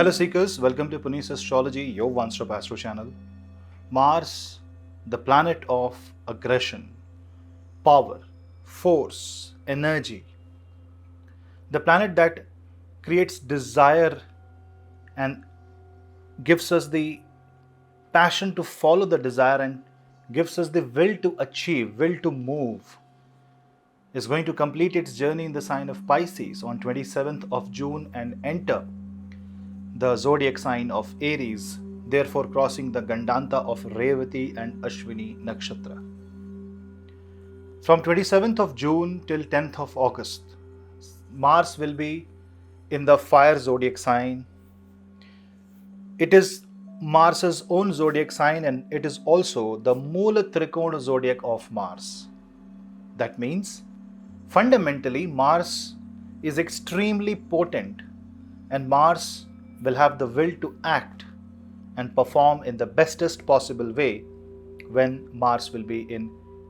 Hello seekers, welcome to Punneit Astrology, your one-stop astro channel. Mars, the planet of aggression, power, force, energy. The planet that creates desire and gives us the passion to follow the desire and gives us the will to achieve, will to move, is going to complete its journey in the sign of Pisces on 27th of June and enter the zodiac sign of Aries, therefore crossing the Gandanta of Revati and Ashwini Nakshatra. From 27th of June till 10th of August, Mars will be in the fire zodiac sign. It is Mars's own zodiac sign and it is also the Mula Trikona zodiac of Mars. That means fundamentally Mars is extremely potent and Mars will have the will to act and perform in the bestest possible way when Mars will be in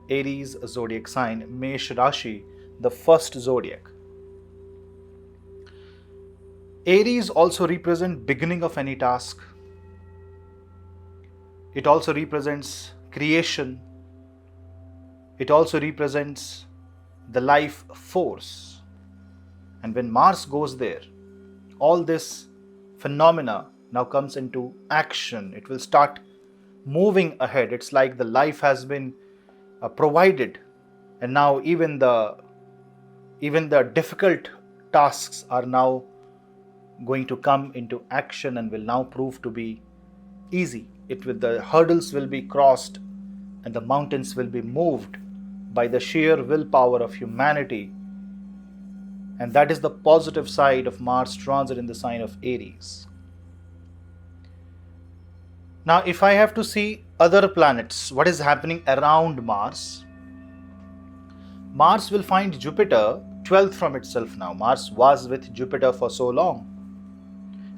Aries zodiac sign, Mesh Rashi, the first zodiac. Aries also represents beginning of any task. It also represents creation. It also represents the life force. And when Mars goes there, all this phenomena now comes into action. It will start moving ahead. It's like the life has been provided, and now even the difficult tasks are now going to come into action and will now prove to be easy. The hurdles will be crossed and the mountains will be moved by the sheer willpower of humanity. And that is the positive side of Mars transit in the sign of Aries. Now, if I have to see other planets, what is happening around Mars? Mars will find Jupiter 12th from itself now. Mars was with Jupiter for so long.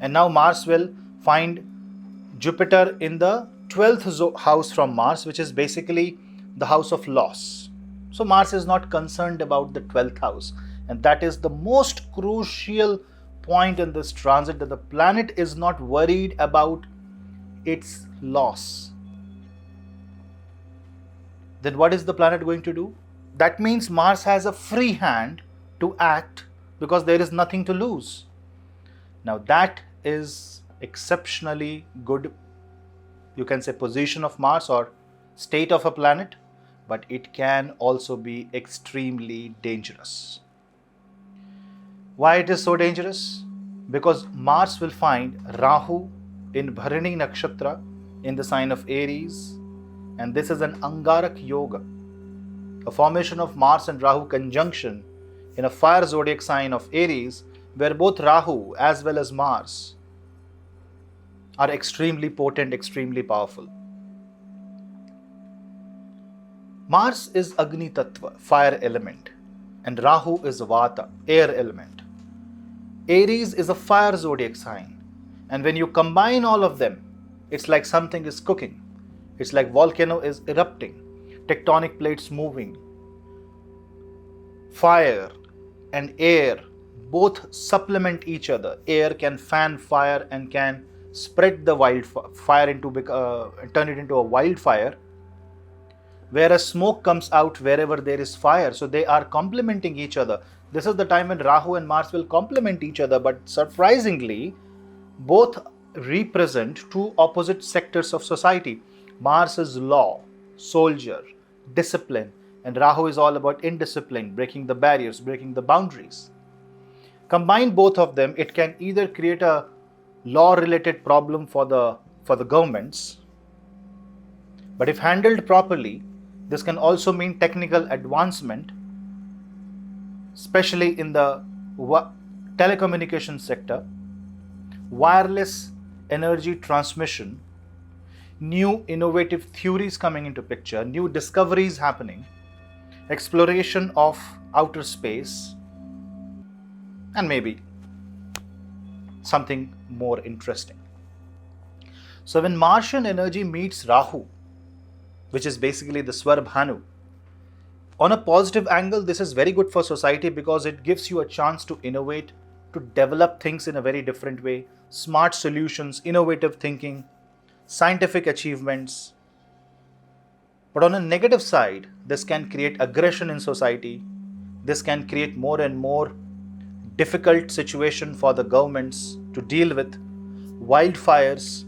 And now Mars will find Jupiter in the 12th house from Mars, which is basically the house of loss. So Mars is not concerned about the 12th house. And that is the most crucial point in this transit, that the planet is not worried about its loss. Then what is the planet going to do? That means Mars has a free hand to act because there is nothing to lose. Now that is exceptionally good, you can say, position of Mars or state of a planet, but it can also be extremely dangerous. Why it is so dangerous? Because Mars will find Rahu in Bharani Nakshatra in the sign of Aries, and this is an Angarak Yoga, a formation of Mars and Rahu conjunction in a fire zodiac sign of Aries, where both Rahu as well as Mars are extremely potent, extremely powerful. Mars is Agni Tattva, fire element, and Rahu is Vata, air element. Aries is a fire zodiac sign, and when you combine all of them, it's like something is cooking. It's like volcano is erupting, tectonic plates moving. Fire and air both supplement each other. Air can fan fire and can spread the wildfire turn it into a wildfire, whereas smoke comes out wherever there is fire. So they are complementing each other. This is the time when Rahu and Mars will complement each other, but surprisingly, both represent two opposite sectors of society. Mars is law, soldier, discipline, and Rahu is all about indiscipline, breaking the barriers, breaking the boundaries. Combine both of them, it can either create a law-related problem for the governments, but if handled properly, this can also mean technical advancement, especially in the telecommunication sector, wireless energy transmission, new innovative theories coming into picture, new discoveries happening, exploration of outer space, and maybe something more interesting. So when Martian energy meets Rahu, which is basically the Swarbhanu, on a positive angle, this is very good for society because it gives you a chance to innovate, to develop things in a very different way, smart solutions, innovative thinking, scientific achievements. But on a negative side, this can create aggression in society. This can create more and more difficult situation for the governments to deal with, wildfires,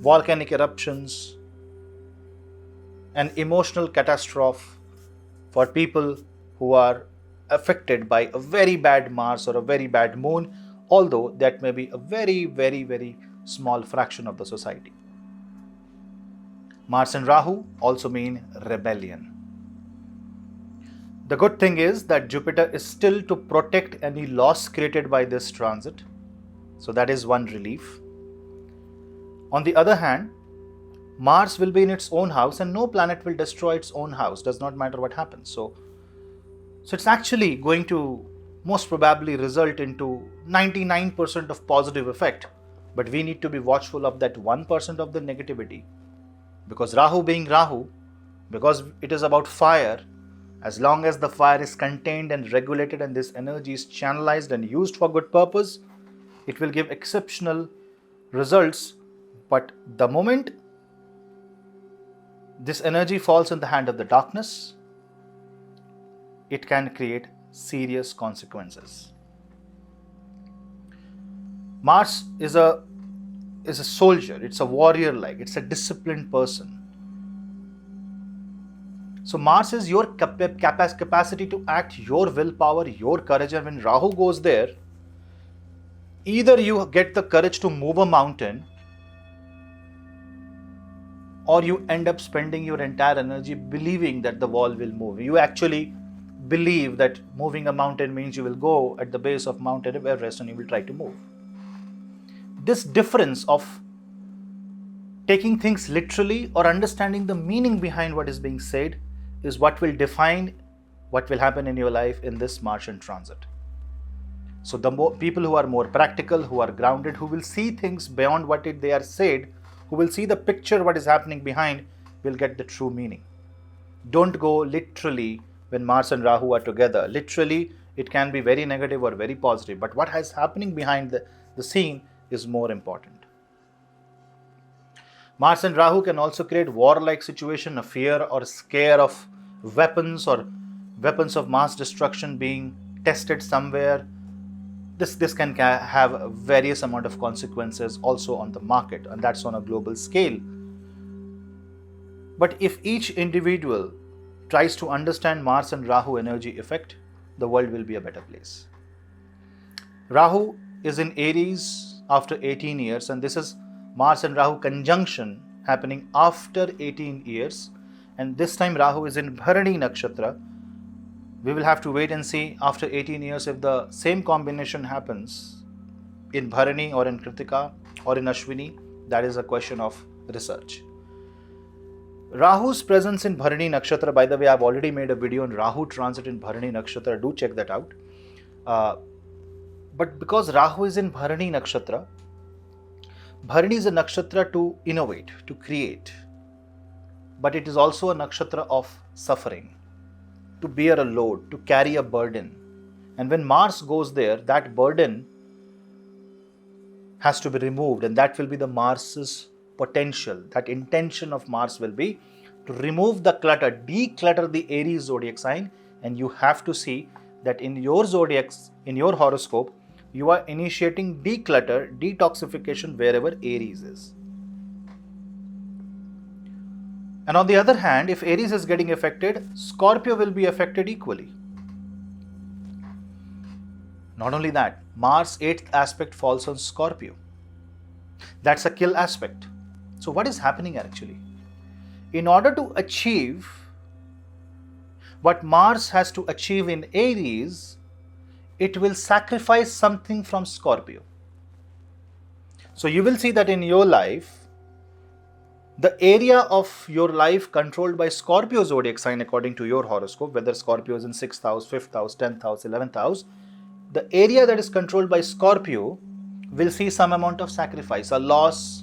volcanic eruptions, an emotional catastrophe for people who are affected by a very bad Mars or a very bad moon, although that may be a very, very, very small fraction of the society. Mars and Rahu also mean rebellion. The good thing is that Jupiter is still to protect any loss created by this transit. So that is one relief. On the other hand, Mars will be in its own house and no planet will destroy its own house. Does not matter what happens. So it's actually going to most probably result into 99% of positive effect. But we need to be watchful of that 1% of the negativity. Because Rahu being Rahu, because it is about fire, as long as the fire is contained and regulated and this energy is channelized and used for good purpose, it will give exceptional results. But the moment this energy falls in the hand of the darkness, it can create serious consequences. Mars is a soldier, it's a warrior like, it's a disciplined person. So Mars is your capacity to act, your willpower, your courage, and when Rahu goes there, either you get the courage to move a mountain or you end up spending your entire energy believing that the wall will move. You actually believe that moving a mountain means you will go at the base of Mount Everest and you will try to move. This difference of taking things literally or understanding the meaning behind what is being said is what will define what will happen in your life in this Martian transit. So the people who are more practical, who are grounded, who will see things beyond what they are said, who will see the picture what is happening behind, will get the true meaning. Don't go literally when Mars and Rahu are together. Literally, it can be very negative or very positive, but what is happening behind the scene is more important. Mars and Rahu can also create war-like situation, a fear or scare of weapons or weapons of mass destruction being tested somewhere. This can have various amount of consequences also on the market, and that's on a global scale. But if each individual tries to understand Mars and Rahu energy effect, the world will be a better place. Rahu is in Aries after 18 years, and this is Mars and Rahu conjunction happening after 18 years, and this time Rahu is in Bharani Nakshatra. We will have to wait and see after 18 years if the same combination happens in Bharani or in Kritika or in Ashwini. That is a question of research. Rahu's presence in Bharani Nakshatra, by the way, I've already made a video on Rahu transit in Bharani Nakshatra. Do check that out. But because Rahu is in Bharani Nakshatra, Bharani is a nakshatra to innovate, to create. But it is also a nakshatra of suffering, to bear a load, to carry a burden. And when Mars goes there, that burden has to be removed, and that will be the Mars's potential. That intention of Mars will be to remove the clutter, declutter the Aries zodiac sign, and you have to see that in your zodiacs, in your horoscope, you are initiating declutter, detoxification wherever Aries is. And on the other hand, if Aries is getting affected, Scorpio will be affected equally. Not only that, Mars' 8th aspect falls on Scorpio. That's a kill aspect. So what is happening actually? In order to achieve what Mars has to achieve in Aries, it will sacrifice something from Scorpio. So you will see that in your life, the area of your life controlled by Scorpio zodiac sign according to your horoscope, whether Scorpio is in 6th house, 5th house, 10th house, 11th house, the area that is controlled by Scorpio will see some amount of sacrifice, a loss,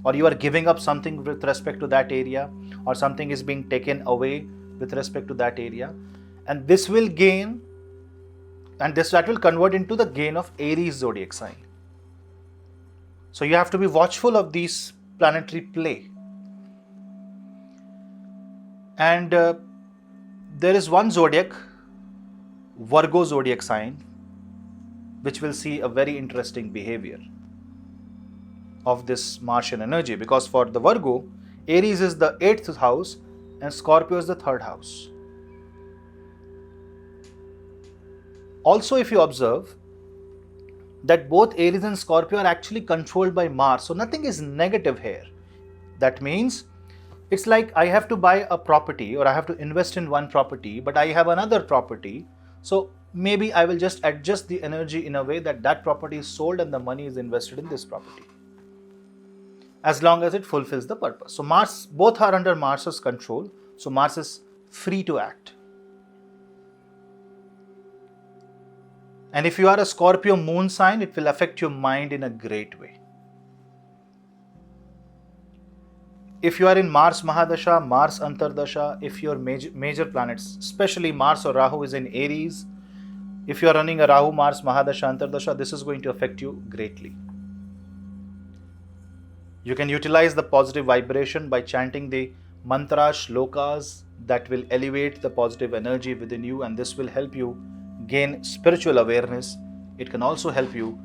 or you are giving up something with respect to that area, or something is being taken away with respect to that area. And this will gain And that will convert into the gain of Aries zodiac sign. So you have to be watchful of these planetary play. And there is one zodiac, Virgo zodiac sign, which will see a very interesting behavior of this Martian energy, because for the Virgo, Aries is the 8th house and Scorpio is the 3rd house. Also, if you observe that both Aries and Scorpio are actually controlled by Mars, so nothing is negative here. That means it's like I have to buy a property or I have to invest in one property, but I have another property. So maybe I will just adjust the energy in a way that that property is sold and the money is invested in this property, as long as it fulfills the purpose. So Mars, both are under Mars's control. So Mars is free to act. And if you are a Scorpio moon sign, it will affect your mind in a great way. If you are in Mars Mahadasha, Mars Antardasha, if your major planets, especially Mars or Rahu, is in Aries, if you are running a Rahu Mars Mahadasha Antardasha, this is going to affect you greatly. You can utilize the positive vibration by chanting the mantras, shlokas that will elevate the positive energy within you, and this will help you gain spiritual awareness. It can also help you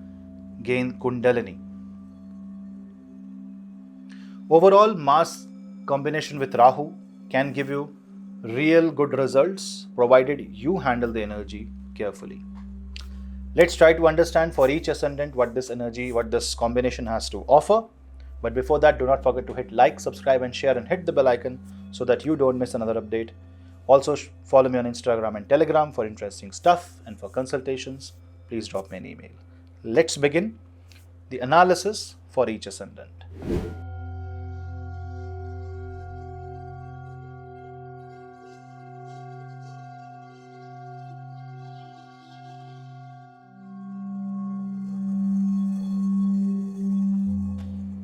gain Kundalini. Overall, Mars combination with Rahu can give you real good results, provided you handle the energy carefully. Let's try to understand for each ascendant what this energy, what this combination has to offer. But before that, do not forget to hit like, subscribe and share, and hit the bell icon so that you don't miss another update. Also, follow me on Instagram and Telegram for interesting stuff, and for consultations, please drop me an email. Let's begin the analysis for each ascendant.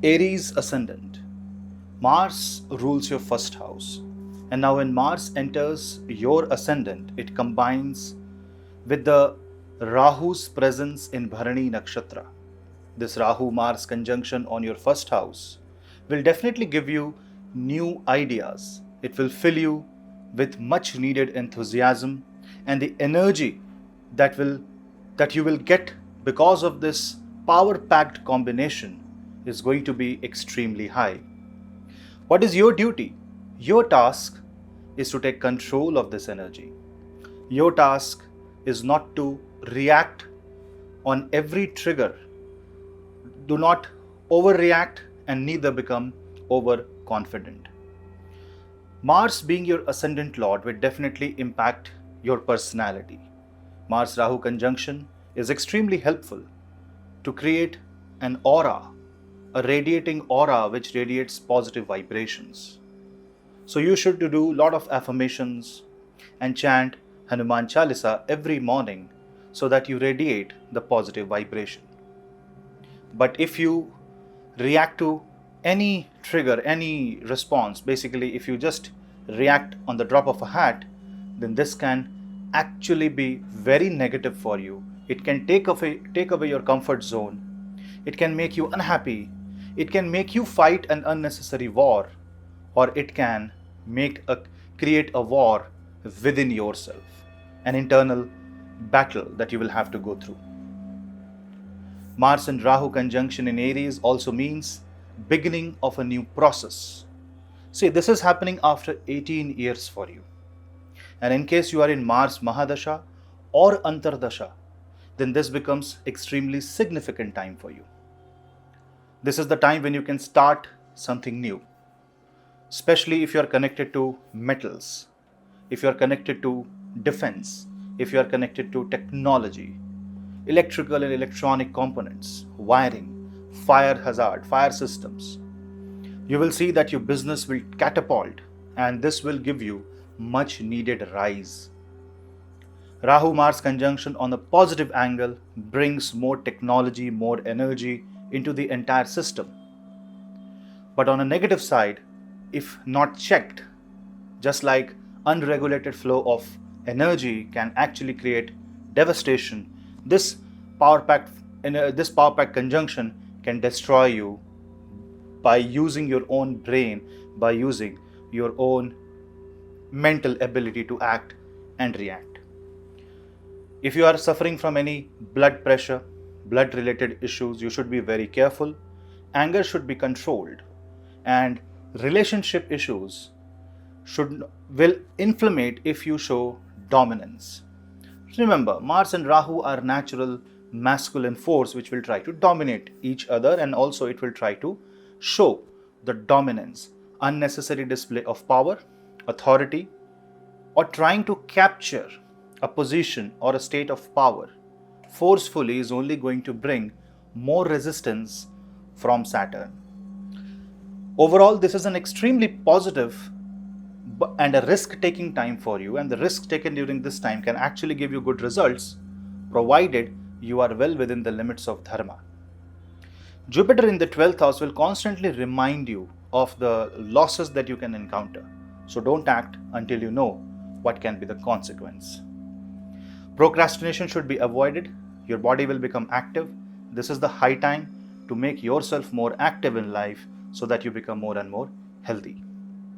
Aries Ascendant. Mars rules your first house. And now when Mars enters your ascendant, it combines with the Rahu's presence in Bharani Nakshatra. This Rahu-Mars conjunction on your first house will definitely give you new ideas. It will fill you with much needed enthusiasm, and the energy that you will get because of this power-packed combination is going to be extremely high. What is your duty? Your task is to take control of this energy. Your task is not to react on every trigger. Do not overreact and neither become overconfident. Mars, being your ascendant lord, will definitely impact your personality. Mars-Rahu conjunction is extremely helpful to create an aura, a radiating aura which radiates positive vibrations. So you should do a lot of affirmations and chant Hanuman Chalisa every morning so that you radiate the positive vibration. But if you react to any trigger, any response, basically if you just react on the drop of a hat, then this can actually be very negative for you. It can take away your comfort zone. It can make you unhappy. It can make you fight an unnecessary war, or it can create a war within yourself, an internal battle that you will have to go through. Mars and Rahu conjunction in Aries also means beginning of a new process. See, this is happening after 18 years for you. And in case you are in Mars Mahadasha or Antardasha, then this becomes extremely significant time for you. This is the time when you can start something new, especially if you are connected to metals, if you are connected to defense, if you are connected to technology, electrical and electronic components, wiring, fire hazard, fire systems. You will see that your business will catapult, and this will give you much needed rise. Rahu-Mars conjunction on a positive angle brings more technology, more energy into the entire system. But on a negative side, if not checked, just like unregulated flow of energy can actually create devastation. This power pact, this power pact conjunction can destroy you by using your own brain, by using your own mental ability to act and react. If you are suffering from any blood pressure, blood related issues, you should be very careful. Anger should be controlled, and relationship issues will inflammate if you show dominance. Remember, Mars and Rahu are natural masculine force which will try to dominate each other, and also it will try to show the dominance, unnecessary display of power, authority, or trying to capture a position or a state of power forcefully is only going to bring more resistance from Saturn. Overall, this is an extremely positive and a risk-taking time for you, and the risk taken during this time can actually give you good results provided you are well within the limits of dharma. Jupiter in the 12th house will constantly remind you of the losses that you can encounter. So don't act until you know what can be the consequence. Procrastination should be avoided. Your body will become active. This is the high time to make yourself more active in life so that you become more and more healthy.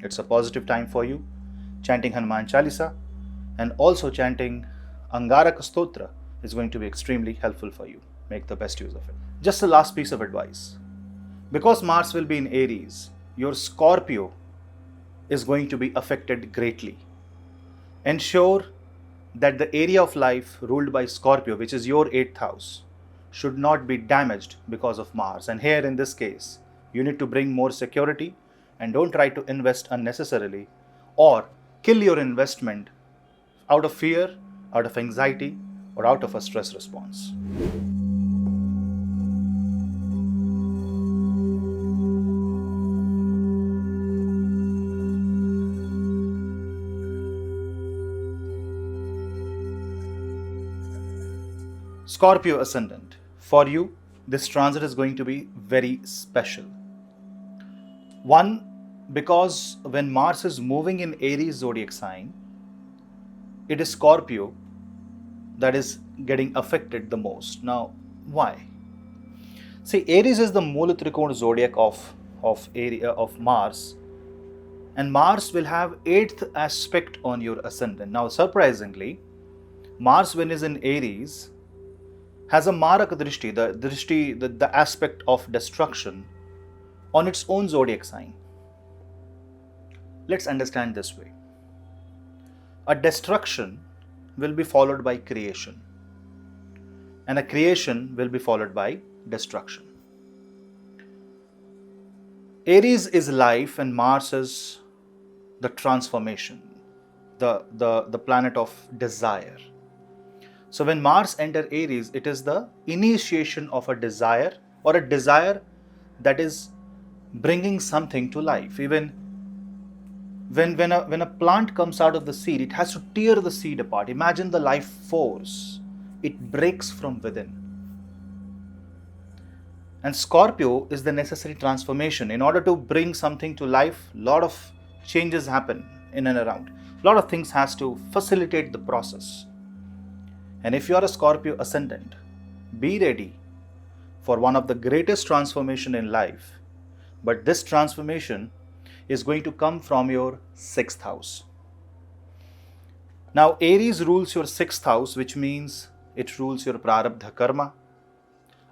It's a positive time for you. Chanting Hanuman Chalisa and also chanting Angaraka Stotra is going to be extremely helpful for you. Make the best use of it. Just a last piece of advice. Because Mars will be in Aries, your Scorpio is going to be affected greatly. Ensure that the area of life ruled by Scorpio, which is your 8th house, should not be damaged because of Mars. And here in this case, you need to bring more security and don't try to invest unnecessarily or kill your investment out of fear, out of anxiety, or out of a stress response. Scorpio Ascendant. For you, this transit is going to be very special. One, because when Mars is moving in Aries zodiac sign, it is Scorpio that is getting affected the most. Now, why? See, Aries is the Mula Trikona zodiac of Mars, and Mars will have 8th aspect on your ascendant. Now, surprisingly, Mars, when is in Aries, has a Maraka Drishti, the aspect of destruction, on its own zodiac sign. Let's understand this way. A destruction will be followed by creation, and a creation will be followed by destruction. Aries is life and Mars is the transformation, the planet of desire. So when Mars enters Aries, it is the initiation of a desire, or a desire that is bringing something to life. Even when a plant comes out of the seed, it has to tear the seed apart. Imagine the life force. It breaks from within. And Scorpio is the necessary transformation. In order to bring something to life, a lot of changes happen in and around. A lot of things has to facilitate the process. And if you are a Scorpio Ascendant, be ready for one of the greatest transformation in life. But this transformation is going to come from your 6th house. Now, Aries rules your 6th house, which means it rules your prarabdha karma,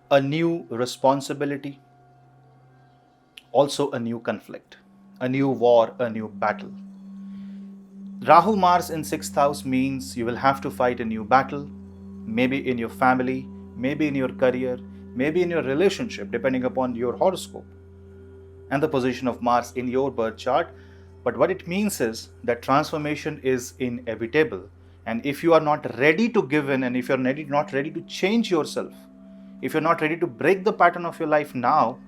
a new responsibility, also a new conflict, a new war, a new battle. Rahu Mars in 6th house means you will have to fight a new battle, maybe in your family, maybe in your career, maybe in your relationship, depending upon your horoscope and the position of Mars in your birth chart. But what it means is that transformation is inevitable. And if you are not ready to give in, and if you're not ready to change yourself, if you're not ready to break the pattern of your life now,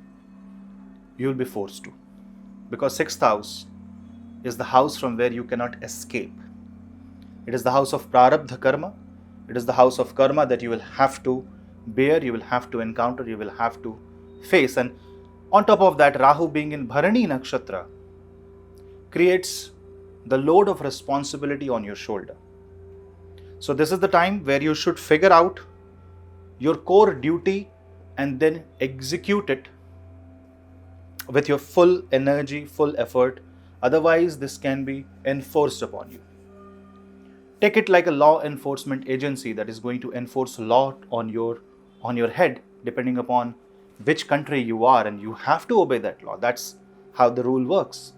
you'll be forced to. Because 6th house is the house from where you cannot escape. It is the house of prarabdha karma. It is the house of karma that you will have to bear, you will have to encounter, you will have to face. And on top of that, Rahu being in Bharani Nakshatra creates the load of responsibility on your shoulder. So this is the time where you should figure out your core duty and then execute it with your full energy, full effort. Otherwise, this can be enforced upon you. Take it like a law enforcement agency that is going to enforce law on your head, depending upon which country you are, and you have to obey that law. That's how the rule works.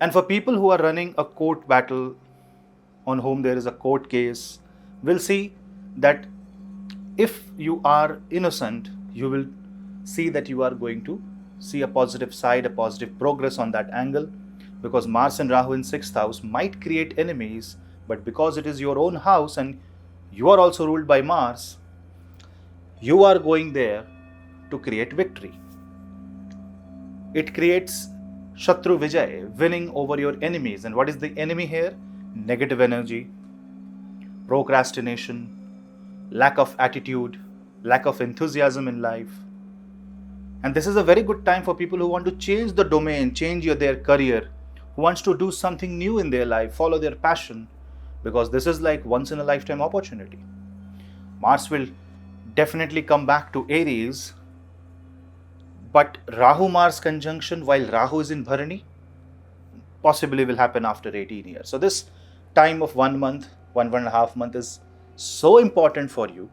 And for people who are running a court battle, on whom there is a court case, we'll see that if you are innocent, you will see that you are going to see a positive side, a positive progress on that angle, because Mars and Rahu in 6th house might create enemies, but because it is your own house and you are also ruled by Mars, you are going there to create victory. It creates Shatru Vijay, winning over your enemies. And what is the enemy here? Negative energy, procrastination, lack of attitude, lack of enthusiasm in life. And this is a very good time for people who want to change the domain, change their career, who wants to do something new in their life, follow their passion, because this is like once in a lifetime opportunity. Mars will definitely come back to Aries, but Rahu-Mars conjunction while Rahu is in Bharani possibly will happen after 18 years. So this time of 1 month, one and a half month is so important for you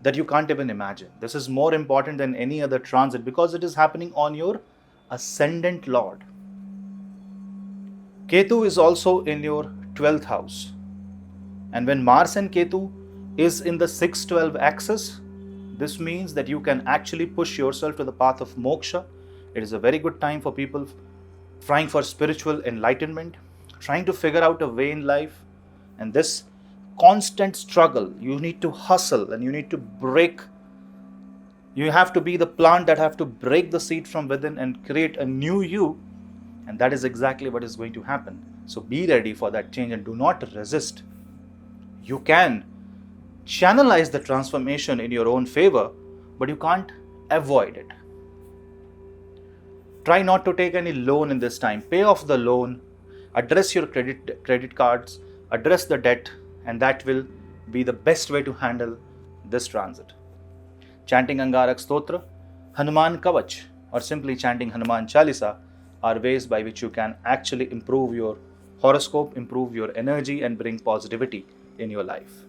that you can't even imagine. This is more important than any other transit because it is happening on your Ascendant Lord. Ketu is also in your 12th house. And when Mars and Ketu is in the 6-12 axis, this means that you can actually push yourself to the path of moksha. It is a very good time for people trying for spiritual enlightenment, trying to figure out a way in life. And this constant struggle, you need to hustle and you need to break. You have to be the plant that have to break the seed from within and create a new you. And that is exactly what is going to happen. So be ready for that change and do not resist. You can channelize the transformation in your own favor, but you can't avoid it. Try not to take any loan in this time. Pay off the loan, address your credit cards, address the debt, and that will be the best way to handle this transit. Chanting Angarak Stotra, Hanuman Kavach, or simply chanting Hanuman Chalisa are ways by which you can actually improve your horoscope, improve your energy, and bring positivity in your life.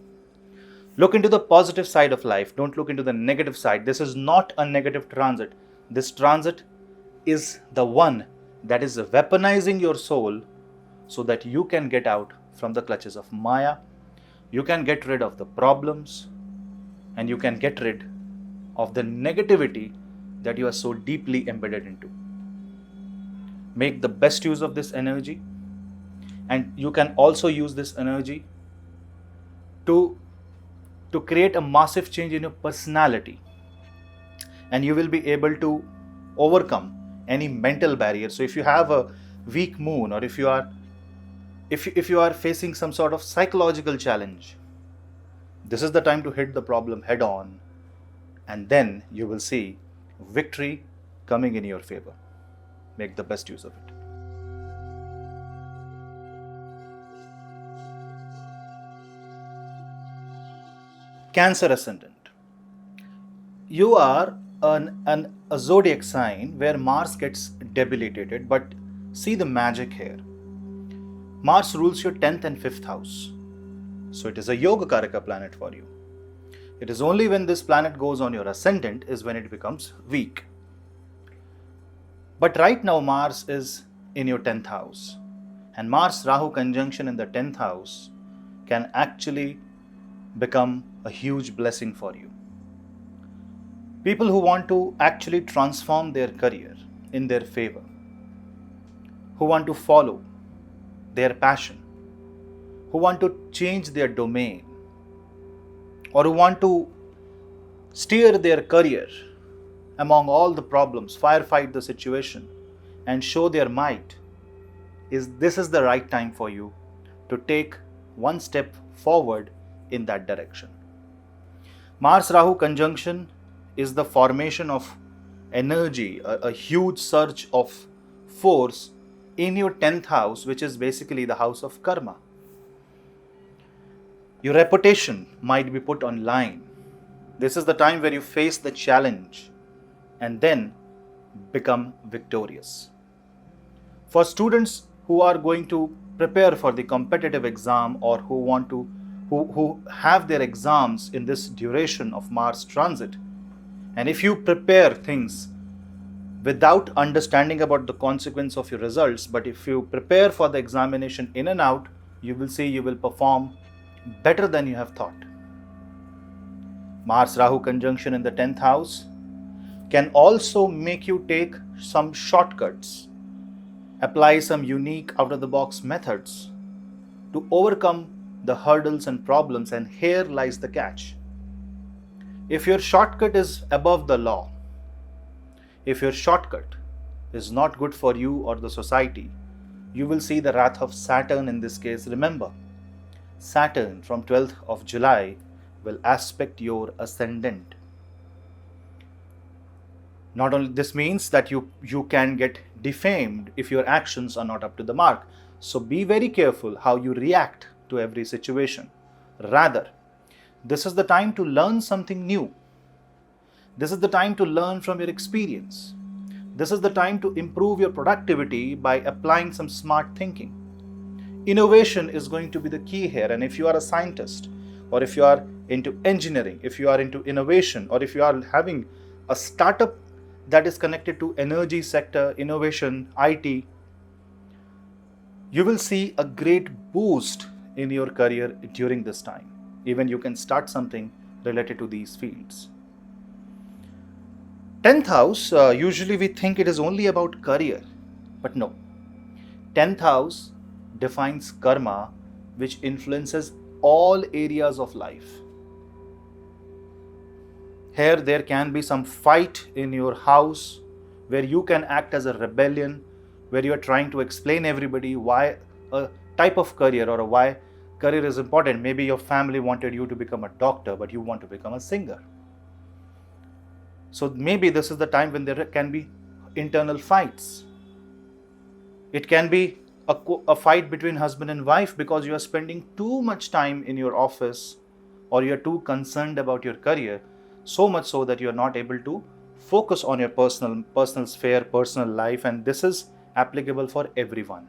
Look into the positive side of life. Don't look into the negative side. This is not a negative transit. This transit is the one that is weaponizing your soul so that you can get out from the clutches of Maya. You can get rid of the problems and you can get rid of the negativity that you are so deeply embedded into. Make the best use of this energy, and you can also use this energy to create a massive change in your personality, and you will be able to overcome any mental barrier. So if you have a weak moon, or if you are facing some sort of psychological challenge, this is the time to hit the problem head on, and then you will see victory coming in your favor. Make the best use of it. Cancer Ascendant. You are a zodiac sign where Mars gets debilitated, but see the magic here. Mars rules your 10th and 5th house. So it is a Yoga Karaka planet for you. It is only when this planet goes on your ascendant is when it becomes weak. But right now Mars is in your 10th house. And Mars Rahu conjunction in the 10th house can actually become a huge blessing for you. People who want to actually transform their career in their favor, who want to follow their passion, who want to change their domain, or who want to steer their career among all the problems, firefight the situation, and show their might, this is the right time for you to take one step forward in that direction. Mars Rahu conjunction is the formation of energy, a huge surge of force in your 10th house, which is basically the house of karma. Your reputation might be put online. This is the time where you face the challenge and then become victorious. For students who are going to prepare for the competitive exam or who have their exams in this duration of Mars transit, and if you prepare things without understanding about the consequence of your results, but if you prepare for the examination in and out, you will see you will perform better than you have thought. Mars Rahu conjunction in the 10th house can also make you take some shortcuts, apply some unique out of the box methods to overcome the hurdles and problems, and here lies the catch. If your shortcut is above the law, if your shortcut is not good for you or the society, you will see the wrath of Saturn in this case. Remember, Saturn from 12th of July will aspect your ascendant. Not only this means that you can get defamed if your actions are not up to the mark. So be very careful how you react to every situation. Rather, this is the time to learn something new. This is the time to learn from your experience. This is the time to improve your productivity by applying some smart thinking. Innovation is going to be the key here, and if you are a scientist, or if you are into engineering, if you are into innovation, or if you are having a startup that is connected to energy sector, innovation, IT, you will see a great boost in your career during this time. Even you can start something related to these fields. 10th house, usually we think it is only about career, but no. 10th house defines karma, which influences all areas of life. Here there can be some fight in your house where you can act as a rebellion, where you are trying to explain everybody why a type of career or why career is important. Maybe your family wanted you to become a doctor, but you want to become a singer. So maybe this is the time when there can be internal fights. It can be a fight between husband and wife because you are spending too much time in your office, or you are too concerned about your career, so much so that you are not able to focus on your personal sphere, personal life, and this is applicable for everyone.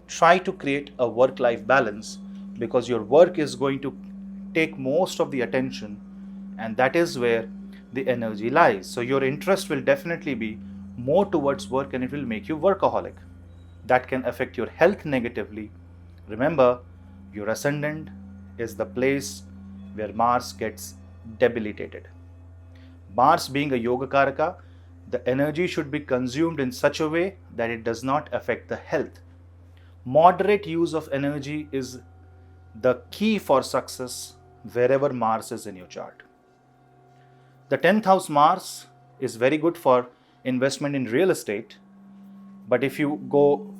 Try to create a work-life balance because your work is going to take most of the attention, and that is where the energy lies. So your interest will definitely be more towards work, and it will make you workaholic. That can affect your health negatively. Remember, your ascendant is the place where Mars gets debilitated. Mars being a yoga karaka, the energy should be consumed in such a way that it does not affect the health. Moderate use of energy is the key for success wherever Mars is in your chart. The 10th house Mars is very good for investment in real estate, but if you go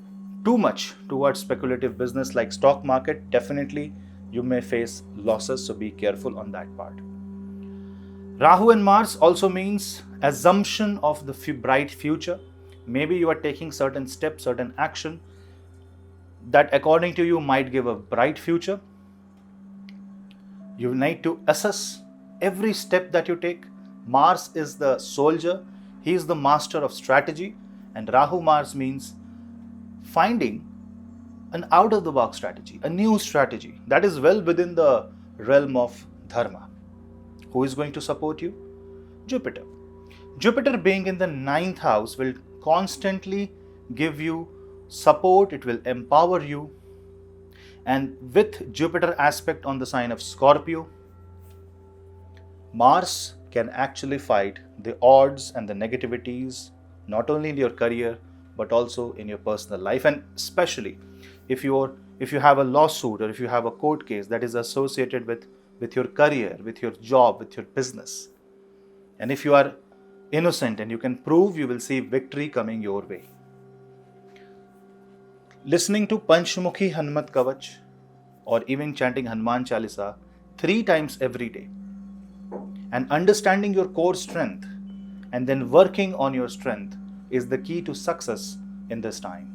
too much towards speculative business like stock market, definitely you may face losses, so be careful on that part. Rahu and Mars also means assumption of the bright future. Maybe you are taking certain steps, certain action that according to you might give a bright future. You need to assess every step that you take. Mars is the soldier, he is the master of strategy, and Rahu Mars means finding an out of the box strategy, a new strategy that is well within the realm of dharma. Who is going to support you? Jupiter. Jupiter being in the 9th house will constantly give you support, it will empower you. And with Jupiter aspect on the sign of Scorpio, Mars can actually fight the odds and the negativities, not only in your career, but also in your personal life. And especially if you have a lawsuit or if you have a court case that is associated with your career, with your job, with your business. And if you are innocent and you can prove, you will see victory coming your way. Listening to Panchmukhi Hanumat Kavach or even chanting Hanuman Chalisa 3 times every day and understanding your core strength and then working on your strength is the key to success in this time.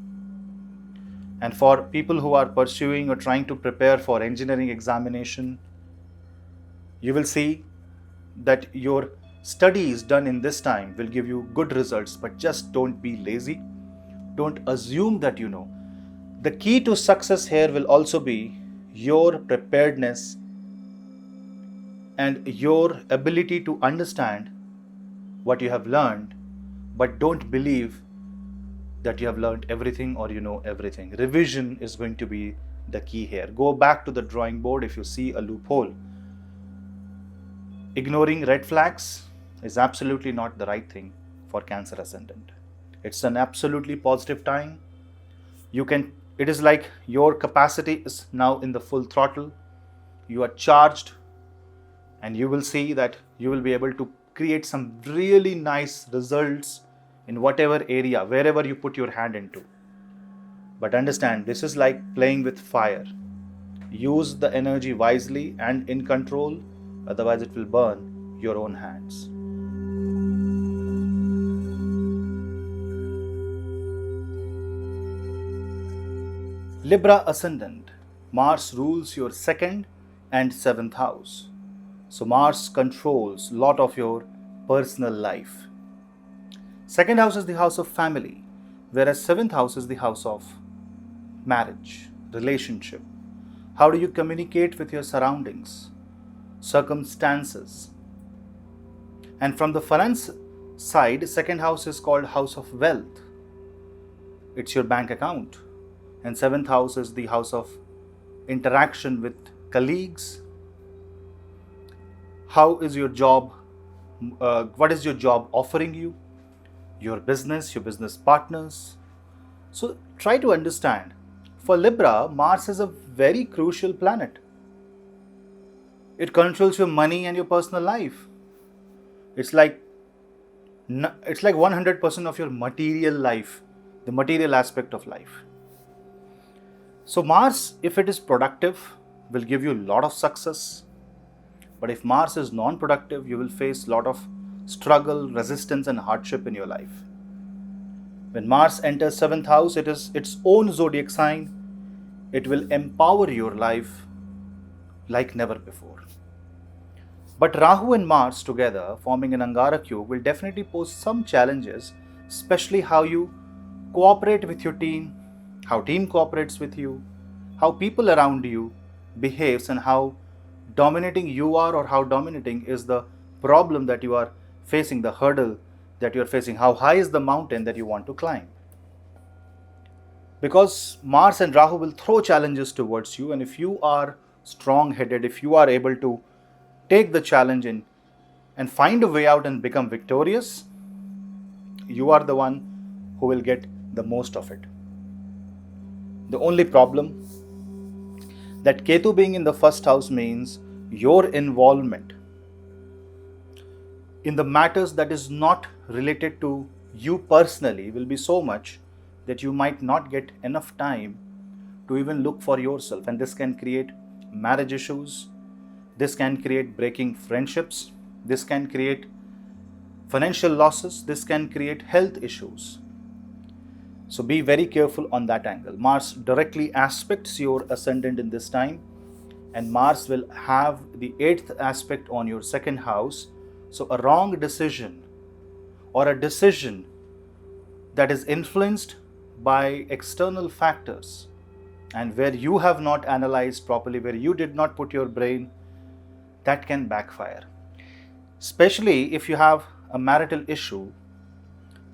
And for people who are pursuing or trying to prepare for engineering examination, you will see that your studies done in this time will give you good results, but just don't be lazy. Don't assume that you know. The key to success here will also be your preparedness and your ability to understand what you have learned, but don't believe that you have learned everything or you know everything. Revision is going to be the key here. Go back to the drawing board if you see a loophole. Ignoring red flags is absolutely not the right thing for Cancer Ascendant. It's an absolutely positive time. It is like your capacity is now in the full throttle. You are charged, and you will see that you will be able to create some really nice results in whatever area, wherever you put your hand into. But understand, this is like playing with fire. Use the energy wisely and in control, otherwise it will burn your own hands. Libra Ascendant. Mars rules your 2nd and 7th house. So Mars controls a lot of your personal life. 2nd house is the house of family, whereas 7th house is the house of marriage, relationship. How do you communicate with your surroundings, circumstances? And from the finance side, 2nd house is called house of wealth. It's your bank account. And 7th house is the house of interaction with colleagues. How is your job? What is your job offering you? Your business partners. So try to understand. For Libra, Mars is a very crucial planet. It controls your money and your personal life. It's like 100% of your material life, the material aspect of life. So Mars, if it is productive, will give you a lot of success. But if Mars is non-productive, you will face a lot of struggle, resistance and hardship in your life. When Mars enters 7th house, it is its own zodiac sign. It will empower your life like never before. But Rahu and Mars together, forming an Angara cube, will definitely pose some challenges, especially how you cooperate with your team, how team cooperates with you, how people around you behaves, and how dominating you are or how dominating is the problem that you are facing, the hurdle that you are facing, how high is the mountain that you want to climb. Because Mars and Rahu will throw challenges towards you, and if you are strong-headed, if you are able to take the challenge and find a way out and become victorious, you are the one who will get the most of it. The only problem that Ketu being in the 1st house means your involvement in the matters that is not related to you personally will be so much that you might not get enough time to even look for yourself, and this can create marriage issues, this can create breaking friendships, this can create financial losses, this can create health issues. So be very careful on that angle. Mars directly aspects your ascendant in this time, and Mars will have the 8th aspect on your 2nd house. So a wrong decision or a decision that is influenced by external factors and where you have not analyzed properly, where you did not put your brain, that can backfire. Especially if you have a marital issue,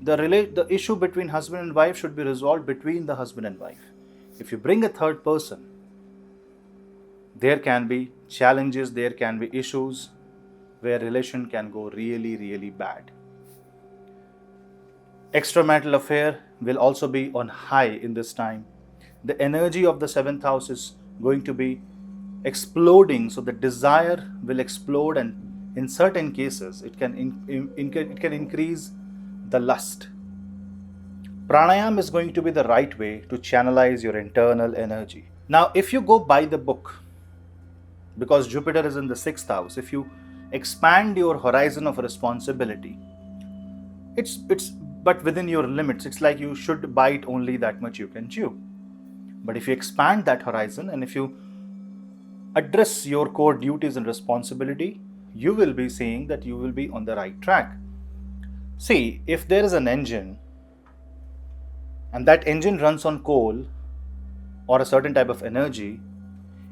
the issue between husband and wife should be resolved between the husband and wife. If you bring a third person, there can be challenges, there can be issues where relation can go really, really bad. Extramarital affair will also be on high in this time. The energy of the 7th house is going to be exploding, so the desire will explode, and in certain cases it can increase the lust. Pranayam is going to be the right way to channelize your internal energy. Now, if you go by the book, because Jupiter is in the 6th house, if you expand your horizon of responsibility, it's but within your limits. It's like you should bite only that much you can chew. But if you expand that horizon and if you address your core duties and responsibility, you will be seeing that you will be on the right track. See, if there is an engine and that engine runs on coal or a certain type of energy,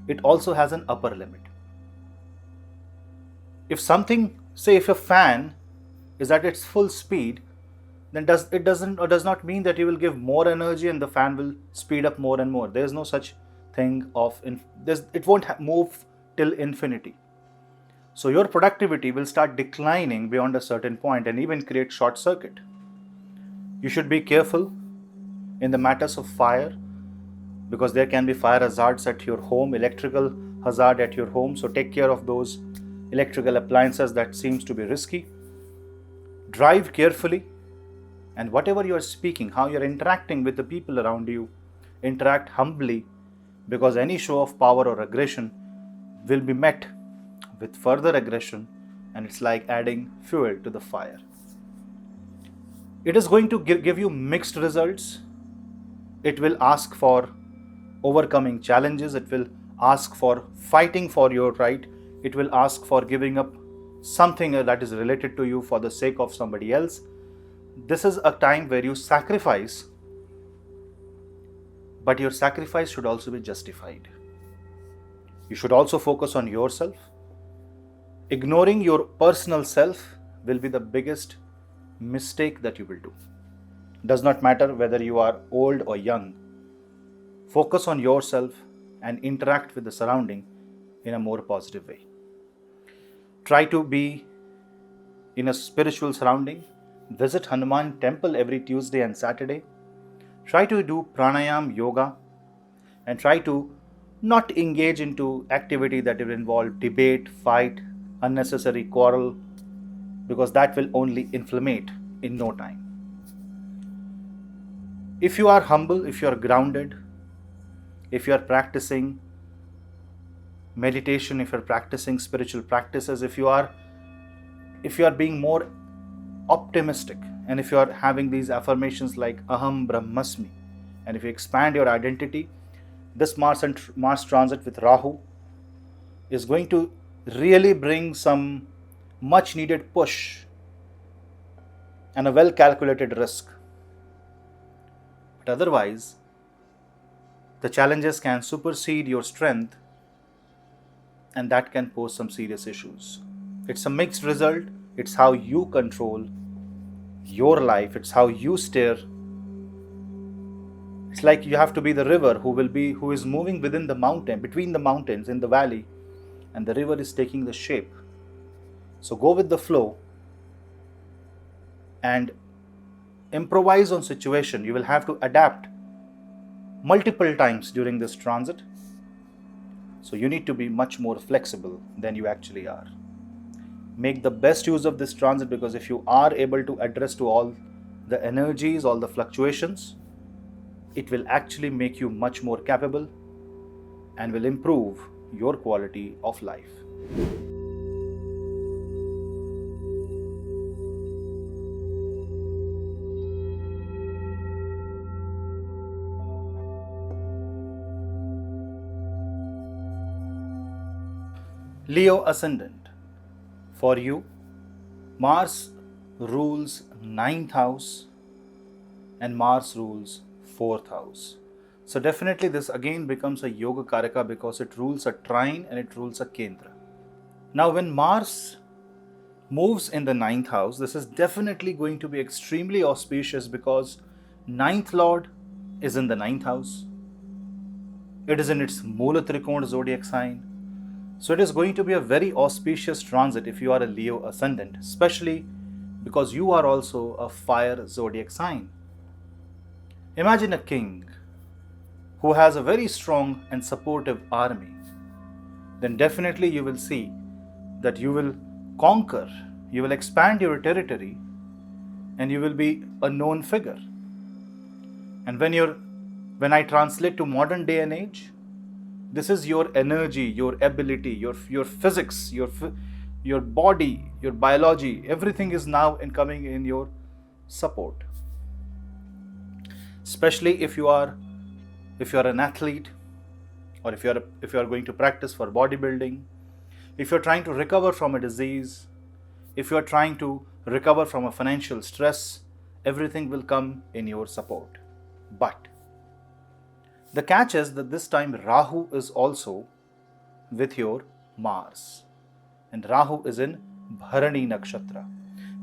it also has an upper limit. If something, say if a fan is at its full speed, then it does not mean that you will give more energy and the fan will speed up more and more. There is no such thing it won't move till infinity. So your productivity will start declining beyond a certain point and even create short circuit. You should be careful in the matters of fire, because there can be fire hazards at your home, electrical hazard at your home. So take care of those electrical appliances that seems to be risky. Drive carefully, and whatever you are speaking, how you are interacting with the people around you, interact humbly, because any show of power or aggression will be met with further aggression, and it's like adding fuel to the fire. It is going to give you mixed results. It will ask for overcoming challenges. It will ask for fighting for your right. It will ask for giving up something that is related to you for the sake of somebody else. This is a time where you sacrifice, but your sacrifice should also be justified. You should also focus on yourself. Ignoring your personal self will be the biggest mistake that you will do. Does not matter whether you are old or young. Focus on yourself and interact with the surrounding in a more positive way. Try to be in a spiritual surrounding. Visit Hanuman temple every Tuesday and Saturday. Try to do pranayam, yoga, and try to not engage into activity that will involve debate, fight, unnecessary quarrel, because that will only inflammate in no time. If you are humble, if you are grounded, if you are practicing meditation, if you are practicing spiritual practices, if you are being more optimistic, and if you are having these affirmations like Aham Brahmasmi, and if you expand your identity, this Mars transit with Rahu is going to really bring some much needed push and a well calculated risk. But otherwise, the challenges can supersede your strength, and that can pose some serious issues. It's a mixed result. It's how you control your life. It's how you steer. It's like you have to be the river who is moving within the mountain, between the mountains in the valley, and the river is taking the shape. So go with the flow and improvise on situation. You will have to adapt multiple times during this transit. So you need to be much more flexible than you actually are. Make the best use of this transit, because if you are able to address to all the energies, all the fluctuations, it will actually make you much more capable and will improve your quality of life. Leo Ascendant. For you, Mars rules 9th house and Mars rules 4th house. So definitely this again becomes a Yoga Karaka, because it rules a trine and it rules a Kendra. Now when Mars moves in the 9th house, this is definitely going to be extremely auspicious, because 9th Lord is in the 9th house. It is in its Mula Trikona zodiac sign. So it is going to be a very auspicious transit if you are a Leo Ascendant, especially because you are also a fire zodiac sign. Imagine a king who has a very strong and supportive army. Then definitely you will see that you will conquer, you will expand your territory, and you will be a known figure. And when I translate to modern day and age, this is your energy, your ability, your physics, your body, your biology. Everything is now coming in your support. especially if you are an athlete, or if you are going to practice for bodybuilding, if you're trying to recover from a disease, if you're trying to recover from a financial stress, everything will come in your support. But the catch is that this time Rahu is also with your Mars, and Rahu is in Bharani Nakshatra.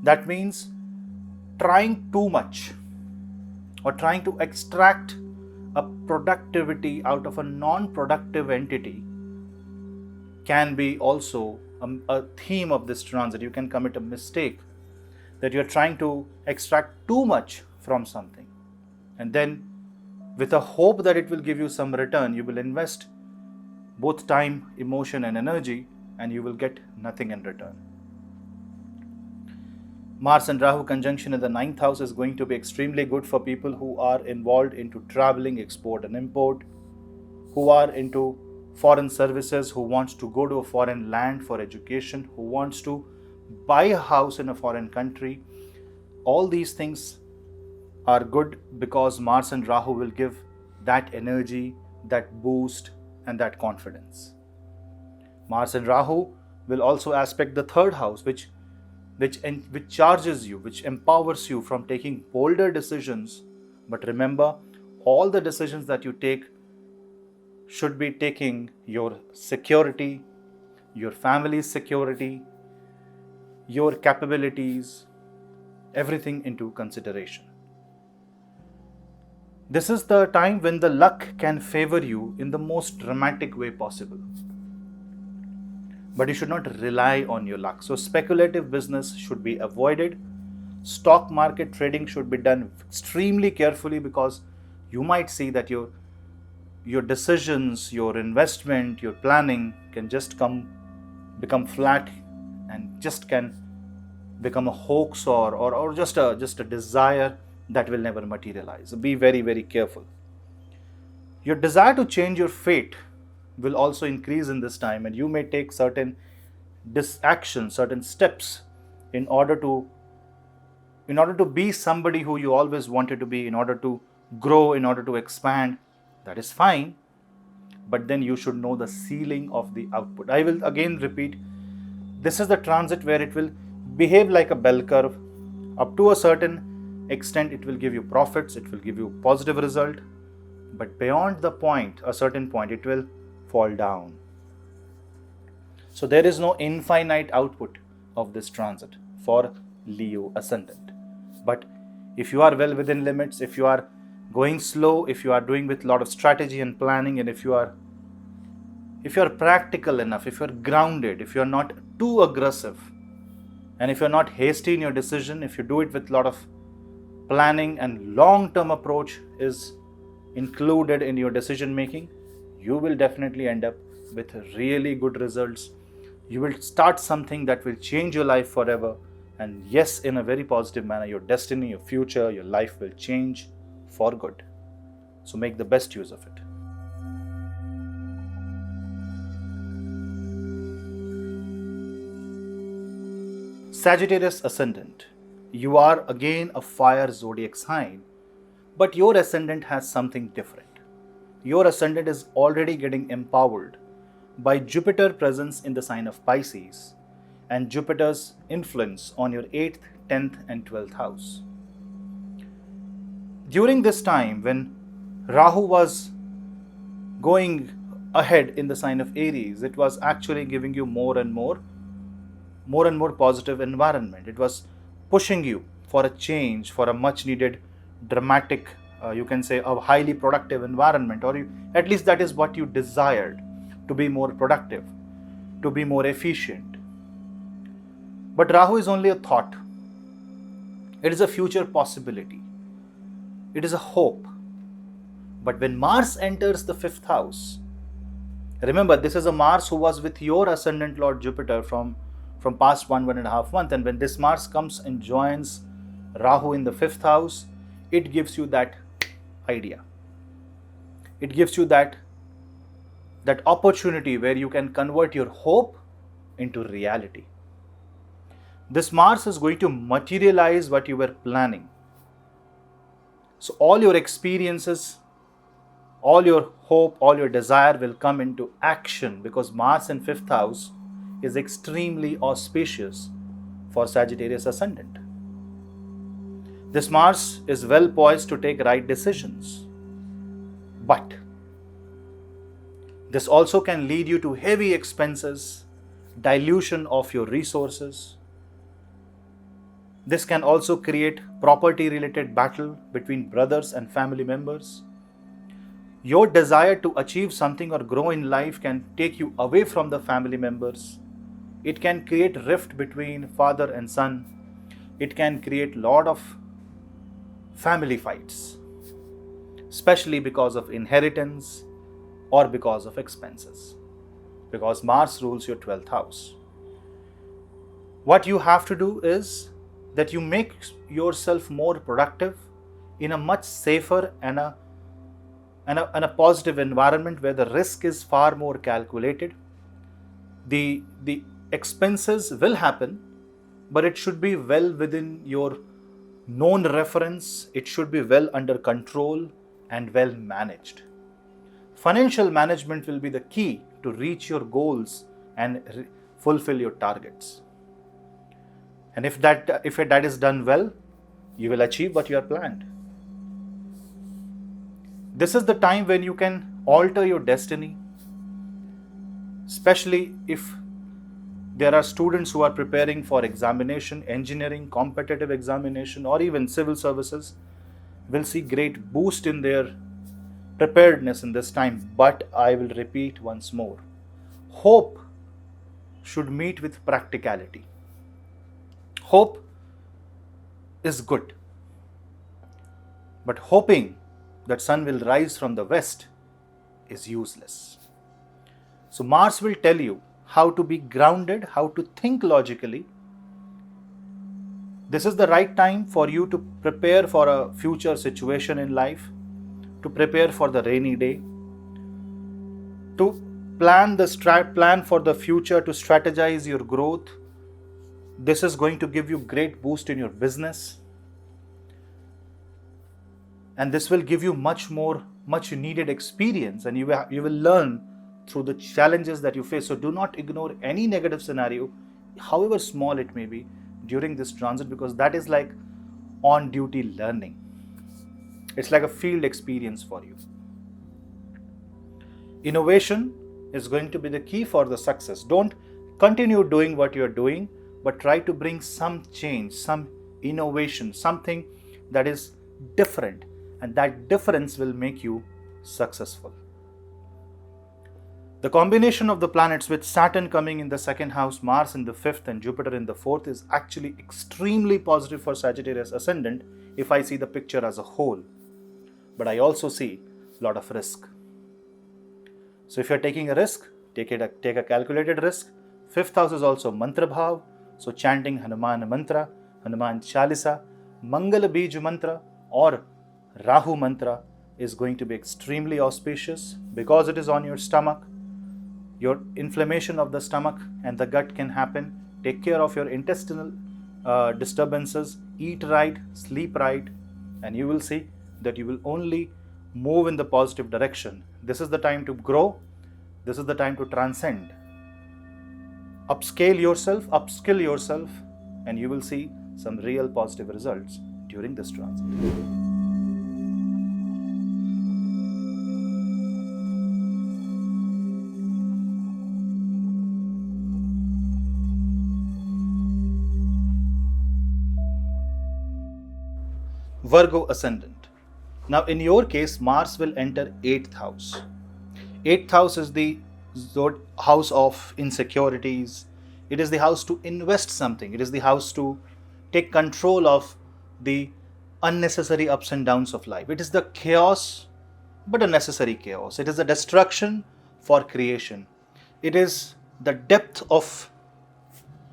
That means trying too much or trying to extract a productivity out of a non-productive entity can be also a theme of this transit. You can commit a mistake that you're trying to extract too much from something, and then with a hope that it will give you some return, you will invest both time, emotion and energy, and you will get nothing in return. Mars and Rahu conjunction in the 9th house is going to be extremely good for people who are involved into traveling, export and import, who are into foreign services, who wants to go to a foreign land for education, who wants to buy a house in a foreign country. All these things are good because Mars and Rahu will give that energy, that boost and that confidence. Mars and Rahu will also aspect the 3rd house, which charges you, which empowers you from taking bolder decisions. But remember, all the decisions that you take should be taking your security, your family's security, your capabilities, everything into consideration. This is the time when the luck can favor you in the most dramatic way possible. But you should not rely on your luck. So speculative business should be avoided. Stock market trading should be done extremely carefully, because you might see that your decisions, your investment, your planning can just become flat and just can become a hoax or just a desire that will never materialize. So be very, very careful. Your desire to change your fate will also increase in this time, and you may take certain actions, certain steps in order to be somebody who you always wanted to be, in order to grow, in order to expand. That is fine, but then you should know the ceiling of the output. I will again repeat, this is the transit where it will behave like a bell curve. Up to a certain extent, it will give you profits, it will give you positive result, but beyond the point, a certain point, it will fall down. So there is no infinite output of this transit for Leo Ascendant. But if you are well within limits, if you are going slow, if you are doing with a lot of strategy and planning, and if you are practical enough, if you are grounded, if you are not too aggressive, and if you are not hasty in your decision, if you do it with a lot of planning and long-term approach is included in your decision making, you will definitely end up with really good results. You will start something that will change your life forever, and yes, in a very positive manner, your destiny, your future, your life will change for good. So make the best use of it. Sagittarius Ascendant. You are again a fire zodiac sign, but your ascendant has something different. Your ascendant is already getting empowered by Jupiter presence in the sign of Pisces and Jupiter's influence on your 8th, 10th and 12th house. During this time when Rahu was going ahead in the sign of Aries, it was actually giving you more and more positive environment. It was pushing you for a change, for a much needed dramatic, you can say a highly productive environment, or at least that is what you desired, to be more productive, to be more efficient. But Rahu is only a thought. It is a future possibility. It is a hope. But when Mars enters the 5th house, remember, this is a Mars who was with your ascendant Lord Jupiter from past 1.5 months, and when this Mars comes and joins Rahu in the 5th house, it gives you that idea. It gives you that opportunity where you can convert your hope into reality. This Mars is going to materialize what you were planning. So all your experiences, all your hope, all your desire will come into action, because Mars in 5th house is extremely auspicious for Sagittarius Ascendant. This Mars is well poised to take right decisions. But this also can lead you to heavy expenses, dilution of your resources. This can also create property-related battle between brothers and family members. Your desire to achieve something or grow in life can take you away from the family members. It can create rift between father and son. It can create a lot of family fights, especially because of inheritance or because of expenses, because Mars rules your 12th house. What you have to do is that you make yourself more productive in a much safer and a positive environment where the risk is far more calculated. The expenses will happen, but it should be well within your known reference. It should be well under control and well managed. Financial management will be the key to reach your goals and fulfill your targets. And if that is done well, you will achieve what you have planned. This is the time when you can alter your destiny, especially if there are students who are preparing for examination, engineering, competitive examination, or even civil services, will see great boost in their preparedness in this time. But I will repeat once more, hope should meet with practicality. Hope is good, but hoping that sun will rise from the west is useless. So Mars will tell you how to be grounded, how to think logically. This is the right time for you to prepare for a future situation in life, to prepare for the rainy day, to plan for the future, to strategize your growth. This is going to give you great boost in your business, and this will give you much needed experience, and you will learn through the challenges that you face. So do not ignore any negative scenario, however small it may be, during this transit, because that is like on duty learning. It's like a field experience for you. Innovation is going to be the key for the success. Don't continue doing what you're doing, but try to bring some change, some innovation, something that is different, and that difference will make you successful. The combination of the planets with Saturn coming in the 2nd house, Mars in the 5th and Jupiter in the 4th is actually extremely positive for Sagittarius Ascendant if I see the picture as a whole. But I also see a lot of risk. So if you're taking a risk, take a calculated risk. 5th house is also mantra bhav, so chanting Hanuman mantra, Hanuman Chalisa, Mangala Bij mantra or Rahu mantra is going to be extremely auspicious because it is on your stomach. Your inflammation of the stomach and the gut can happen. Take care of your intestinal disturbances, eat right, sleep right, and you will see that you will only move in the positive direction. This is the time to grow. This is the time to transcend. Upskill yourself, and you will see some real positive results during this transit. Virgo Ascendant. Now in your case, Mars will enter 8th house. 8th house is the house of insecurities. It is the house to invest something. It is the house to take control of the unnecessary ups and downs of life. It is the chaos, but a necessary chaos. It is the destruction for creation. It is the depth of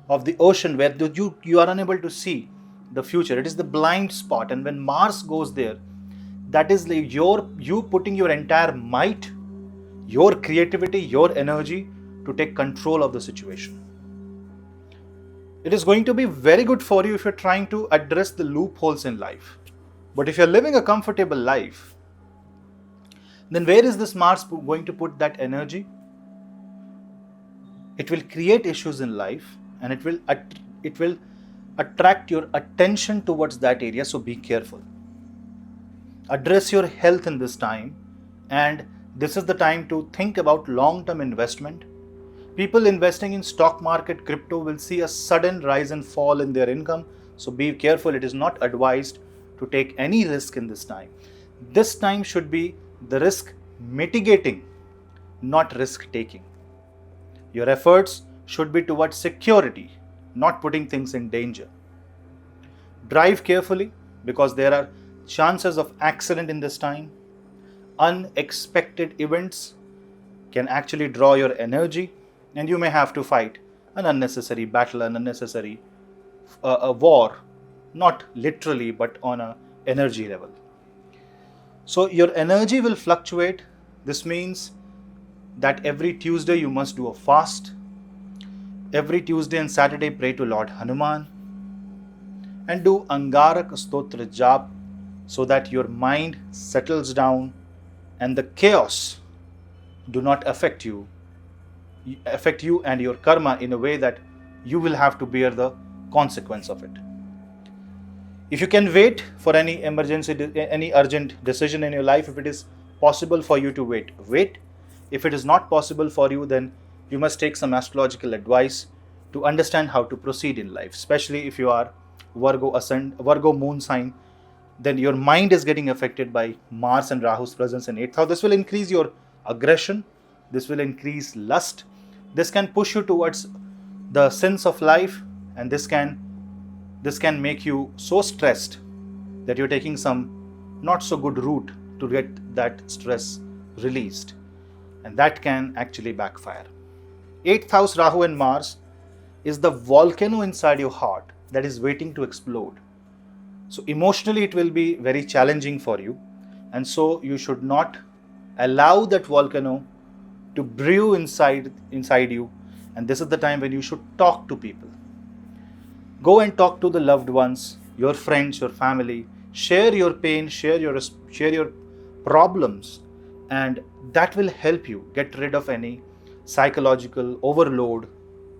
the ocean where you are unable to see the future. It is the blind spot, and when Mars goes there, that is like you putting your entire might, your creativity, your energy to take control of the situation. It is going to be very good for you if you're trying to address the loopholes in life. But if you're living a comfortable life, then where is this Mars going to put that energy? It will create issues in life, and it will attract your attention towards that area. So be careful. Address your health in this time, and this is the time to think about long-term investment. People investing in stock market, crypto will see a sudden rise and fall in their income. So be careful. It is not advised to take any risk in this time. This time should be the risk mitigating, not risk taking. Your efforts should be towards security, not putting things in danger. Drive carefully because there are chances of accident in this time. Unexpected events can actually draw your energy, and you may have to fight an unnecessary battle, an unnecessary a war, not literally but on an energy level. So your energy will fluctuate. This means that every Tuesday you must do a fast. Every Tuesday and Saturday pray to Lord Hanuman and do Angarak Stotra Jap so that your mind settles down and the chaos do not affect you and your karma in a way that you will have to bear the consequence of it. If you can wait for any emergency, any urgent decision in your life, if it is possible for you to wait. If it is not possible for you, then you must take some astrological advice to understand how to proceed in life. Especially if you are Virgo moon sign, then your mind is getting affected by Mars and Rahu's presence in 8th house. This will increase your aggression. This will increase lust. This can push you towards the sins of life, and this can make you so stressed that you're taking some not so good route to get that stress released, and that can actually backfire. 8th house Rahu and Mars is the volcano inside your heart that is waiting to explode. So emotionally it will be very challenging for you, and so you should not allow that volcano to brew inside you, and this is the time when you should talk to people. Go and talk to the loved ones, your friends, your family. Share your pain, share your problems, and that will help you get rid of any psychological overload,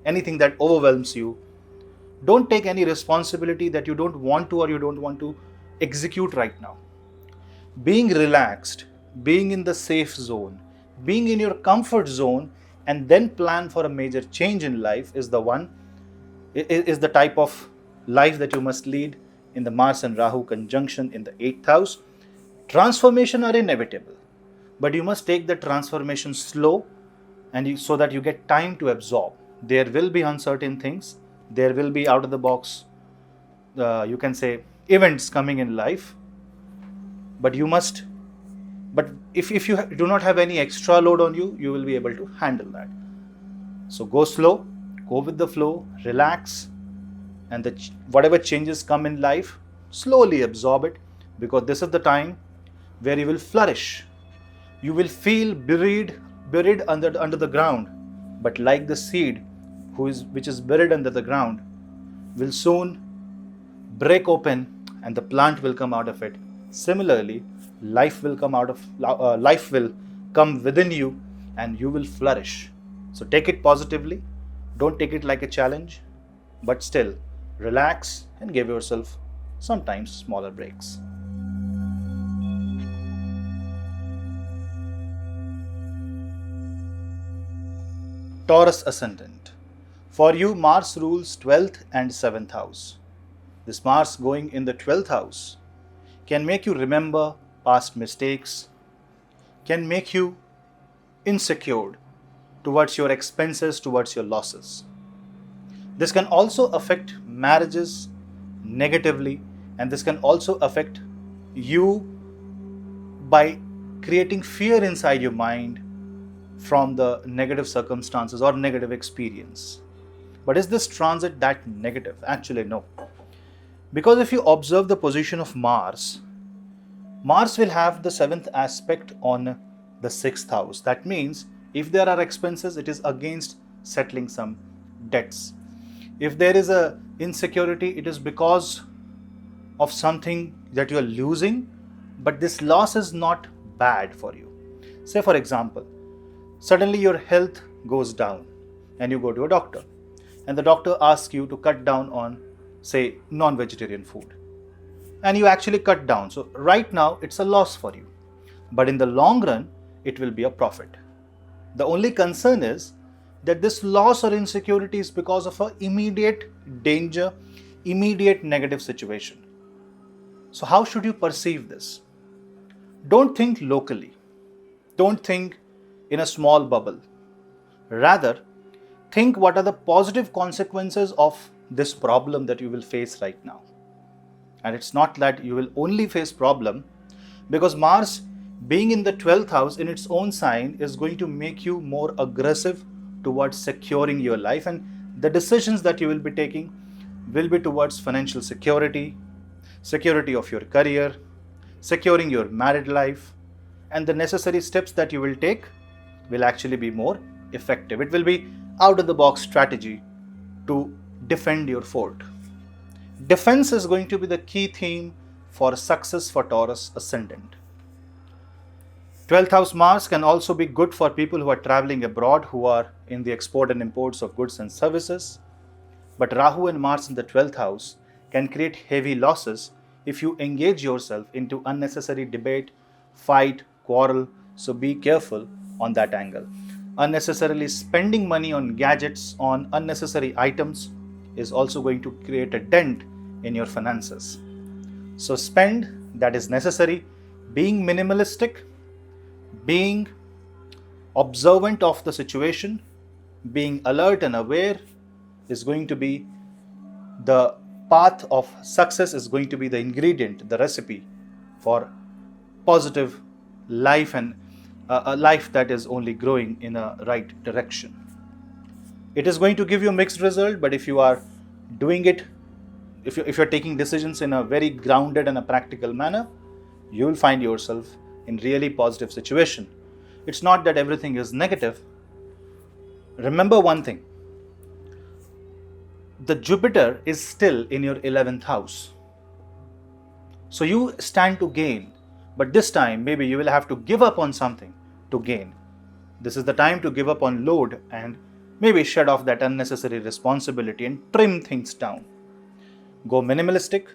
anything that overwhelms you. Don't take any responsibility that you don't want to or you don't want to execute right now. Being relaxed, being in the safe zone, being in your comfort zone, and then plan for a major change in life is the type of life that you must lead in the Mars and Rahu conjunction in the 8th house. Transformation are inevitable, but you must take the transformation slow so that you get time to absorb. There will be uncertain things. There will be out of the box, you can say, events coming in life. But if you do not have any extra load on you, you will be able to handle that. So go slow, go with the flow, relax, and whatever changes come in life, slowly absorb it, because this is the time where you will flourish. You will feel buried under the ground, but like the seed which is buried under the ground will soon break open and the plant will come out of it. Similarly, life will come within you and you will flourish. So take it positively. Don't take it like a challenge, but still relax and give yourself sometimes smaller breaks. Taurus Ascendant. For you, Mars rules 12th and 7th house. This Mars going in the 12th house can make you remember past mistakes, can make you insecure towards your expenses, towards your losses. This can also affect marriages negatively, and this can also affect you by creating fear inside your mind from the negative circumstances or negative experience. But is this transit that negative? Actually, no. Because if you observe the position of Mars will have the 7th aspect on the 6th house. That means if there are expenses, it is against settling some debts. If there is a insecurity, it is because of something that you are losing, but this loss is not bad for you. Say for example, suddenly your health goes down and you go to a doctor, and the doctor asks you to cut down on, say, non-vegetarian food, and you actually cut down. So right now it's a loss for you, but in the long run it will be a profit. The only concern is that this loss or insecurity is because of an immediate danger, immediate negative situation. So how should you perceive this? Don't think locally. Don't think in a small bubble. Rather, think what are the positive consequences of this problem that you will face right now. And it's not that you will only face problem, because Mars being in the 12th house in its own sign is going to make you more aggressive towards securing your life, and the decisions that you will be taking will be towards financial security, security of your career, securing your married life, and the necessary steps that you will take will actually be more effective. It will be out of the box strategy to defend your fort. Defense is going to be the key theme for success for Taurus Ascendant. 12th house Mars can also be good for people who are traveling abroad, who are in the export and imports of goods and services. But Rahu and Mars in the 12th house can create heavy losses if you engage yourself into unnecessary debate, fight, quarrel. So be careful on that angle. Unnecessarily spending money on gadgets, on unnecessary items is also going to create a dent in your finances. So spend that is necessary. Being minimalistic, being observant of the situation, being alert and aware is going to be the path of success, is going to be the ingredient, the recipe for positive life, and a life that is only growing in a right direction. It is going to give you a mixed result, but if you are doing it, if you're taking decisions in a very grounded and a practical manner, you will find yourself in really positive situation. It's not that everything is negative. Remember one thing, the Jupiter is still in your 11th house. So you stand to gain, but this time maybe you will have to give up on something to gain. This is the time to give up on load and maybe shed off that unnecessary responsibility and trim things down. Go minimalistic,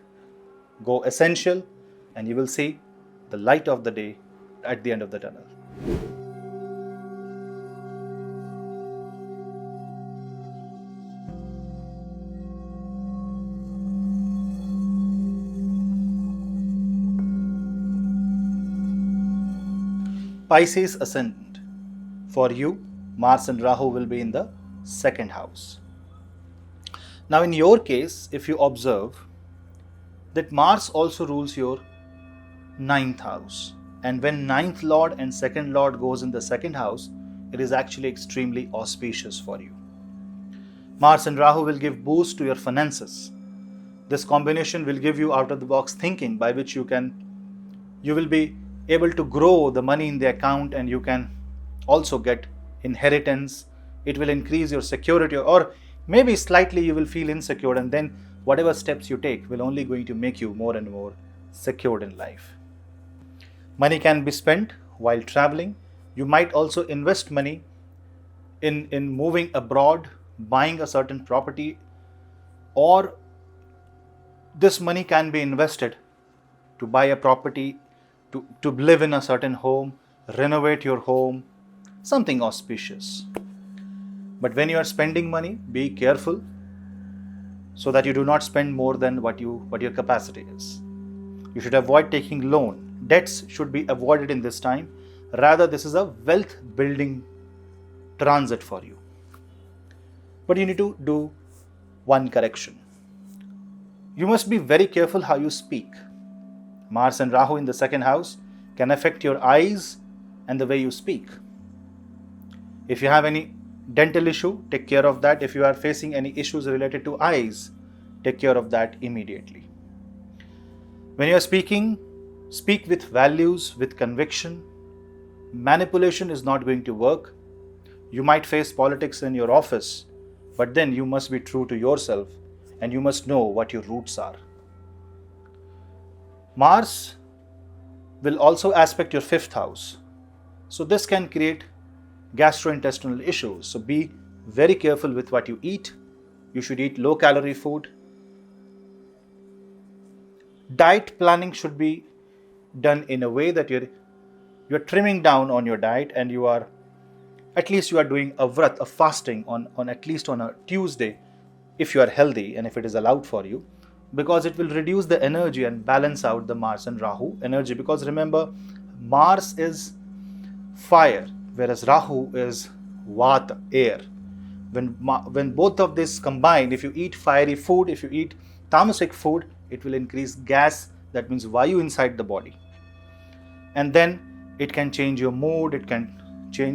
go essential, and you will see the light of the day at the end of the tunnel. Pisces Ascendant. For you, Mars and Rahu will be in the 2nd house. Now in your case, if you observe that Mars also rules your 9th house, and when 9th Lord and 2nd Lord goes in the 2nd house, it is actually extremely auspicious for you. Mars and Rahu will give boost to your finances. This combination will give you out of the box thinking, by which you will be able to grow the money in the account, and you can also get inheritance. It will increase your security, or maybe slightly you will feel insecure, and then whatever steps you take will only going to make you more and more secured in life. Money can be spent while traveling. You might also invest money in moving abroad, buying a certain property, or this money can be invested to buy a property, to live in a certain home, renovate your home, something auspicious. But when you are spending money, be careful so that you do not spend more than what your capacity is. You should avoid taking loan. Debts should be avoided in this time. Rather, this is a wealth building transit for you. But you need to do one correction. You must be very careful how you speak. Mars and Rahu in the 2nd house can affect your eyes and the way you speak. If you have any dental issue, take care of that. If you are facing any issues related to eyes, take care of that immediately. When you are speaking, speak with values, with conviction. Manipulation is not going to work. You might face politics in your office, but then you must be true to yourself and you must know what your roots are. Mars will also aspect your 5th house. So this can create gastrointestinal issues. So be very careful with what you eat. You should eat low calorie food. Diet planning should be done in a way that you're trimming down on your diet, and you are doing a vrat, a fasting on at least on a Tuesday, if you are healthy and if it is allowed for you, because it will reduce the energy and balance out the Mars and Rahu energy. Because remember, Mars is fire, whereas Rahu is Vata, air. When both of this combine, if you eat fiery food, if you eat tamasic food, it will increase gas, that means Vayu inside the body. And then it can change your mood, it can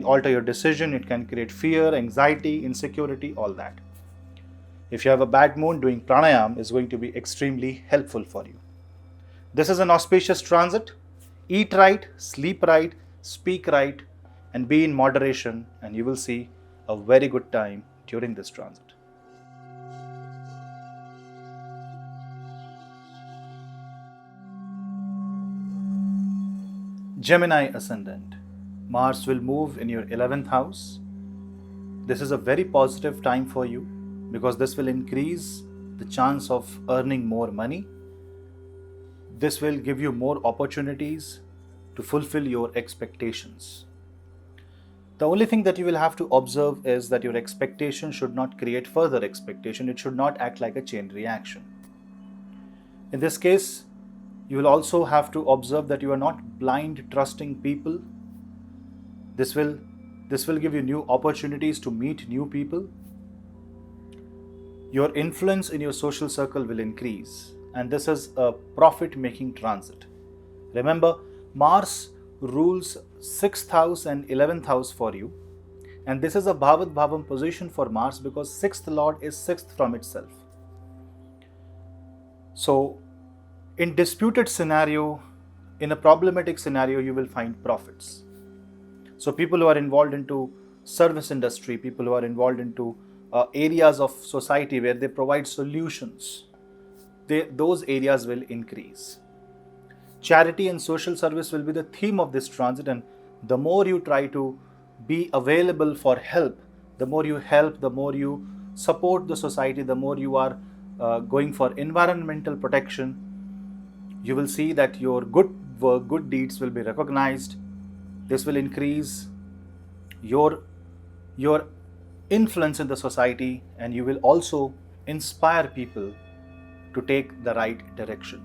alter your decision, it can create fear, anxiety, insecurity, all that. If you have a bad mood, doing pranayam is going to be extremely helpful for you. This is an auspicious transit. Eat right, sleep right, speak right, and be in moderation, and you will see a very good time during this transit. Gemini Ascendant. Mars will move in your 11th house. This is a very positive time for you because this will increase the chance of earning more money. This will give you more opportunities to fulfill your expectations. The only thing that you will have to observe is that your expectation should not create further expectation. It should not act like a chain reaction. In this case, you will also have to observe that you are not blind trusting people. This will give you new opportunities to meet new people. Your influence in your social circle will increase, and this is a profit-making transit. Remember, Mars rules 6th house and 11th house for you, and this is a Bhavat Bhavam position for Mars because 6th Lord is 6th from itself. So, in disputed scenario, in a problematic scenario, you will find profits. So people who are involved into service industry, people who are involved into areas of society where they provide solutions, those areas will increase. Charity and social service will be the theme of this transit, and the more you try to be available for help, the more you help, the more you support the society, the more you are going for environmental protection, you will see that your good work, good deeds will be recognized. This will increase your influence in the society, and you will also inspire people to take the right direction.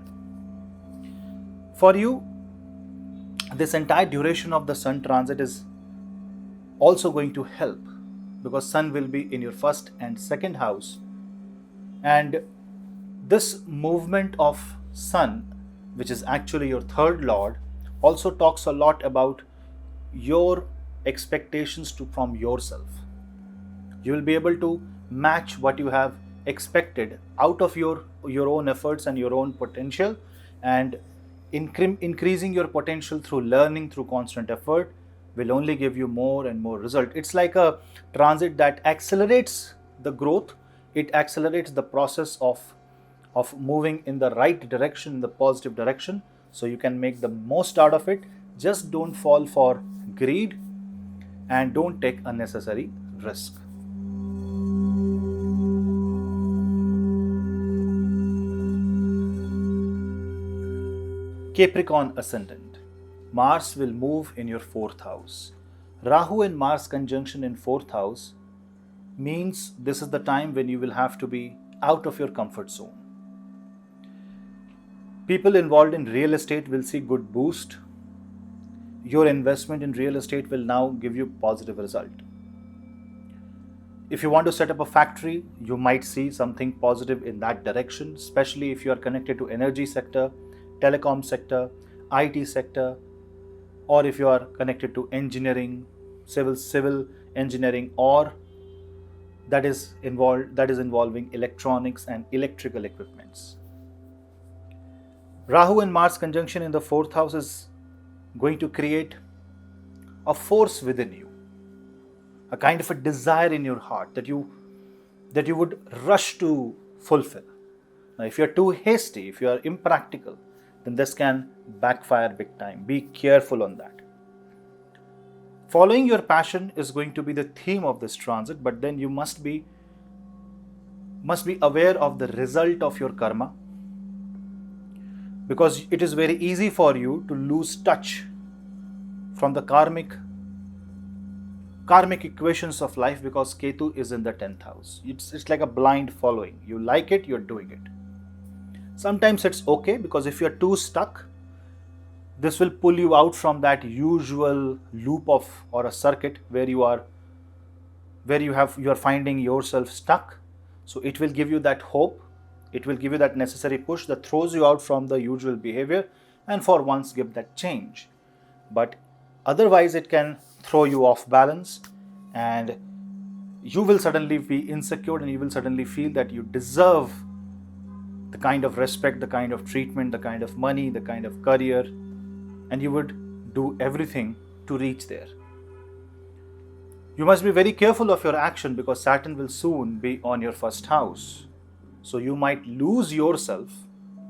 For you, this entire duration of the Sun transit is also going to help because Sun will be in your 1st and 2nd house, and this movement of Sun, which is actually your 3rd Lord, also talks a lot about your expectations from yourself. You will be able to match what you have expected out of your own efforts and your own potential, and increasing your potential through learning, through constant effort, will only give you more and more result. It's like a transit that accelerates the growth. It accelerates the process of moving in the right direction, in the positive direction, so you can make the most out of it. Just don't fall for greed and don't take unnecessary risk. Capricorn Ascendant. Mars will move in your 4th house. Rahu and Mars conjunction in 4th house means this is the time when you will have to be out of your comfort zone. People involved in real estate will see good boost. Your investment in real estate will now give you positive result. If you want to set up a factory, you might see something positive in that direction, especially if you are connected to energy sector, telecom sector, IT sector, or if you are connected to engineering, civil engineering, or that is involving electronics and electrical equipments. Rahu and Mars conjunction in the 4th house is going to create a force within you, a kind of a desire in your heart that you would rush to fulfill. Now, if you are too hasty, if you are impractical, then this can backfire big time. Be careful on that. Following your passion is going to be the theme of this transit, but then you must be aware of the result of your karma, because it is very easy for you to lose touch from the karmic equations of life, because Ketu is in the 10th house. It's like a blind following. You like it, you're doing it. Sometimes it's okay, because if you're too stuck, this will pull you out from that usual loop or a circuit where you are finding yourself stuck. So it will give you that hope, it will give you that necessary push that throws you out from the usual behavior and for once give that change. But otherwise it can throw you off balance, and you will suddenly be insecure, and you will suddenly feel that you deserve the kind of respect, the kind of treatment, the kind of money, the kind of career, and you would do everything to reach there. You must be very careful of your action, because Saturn will soon be on your first house. So you might lose yourself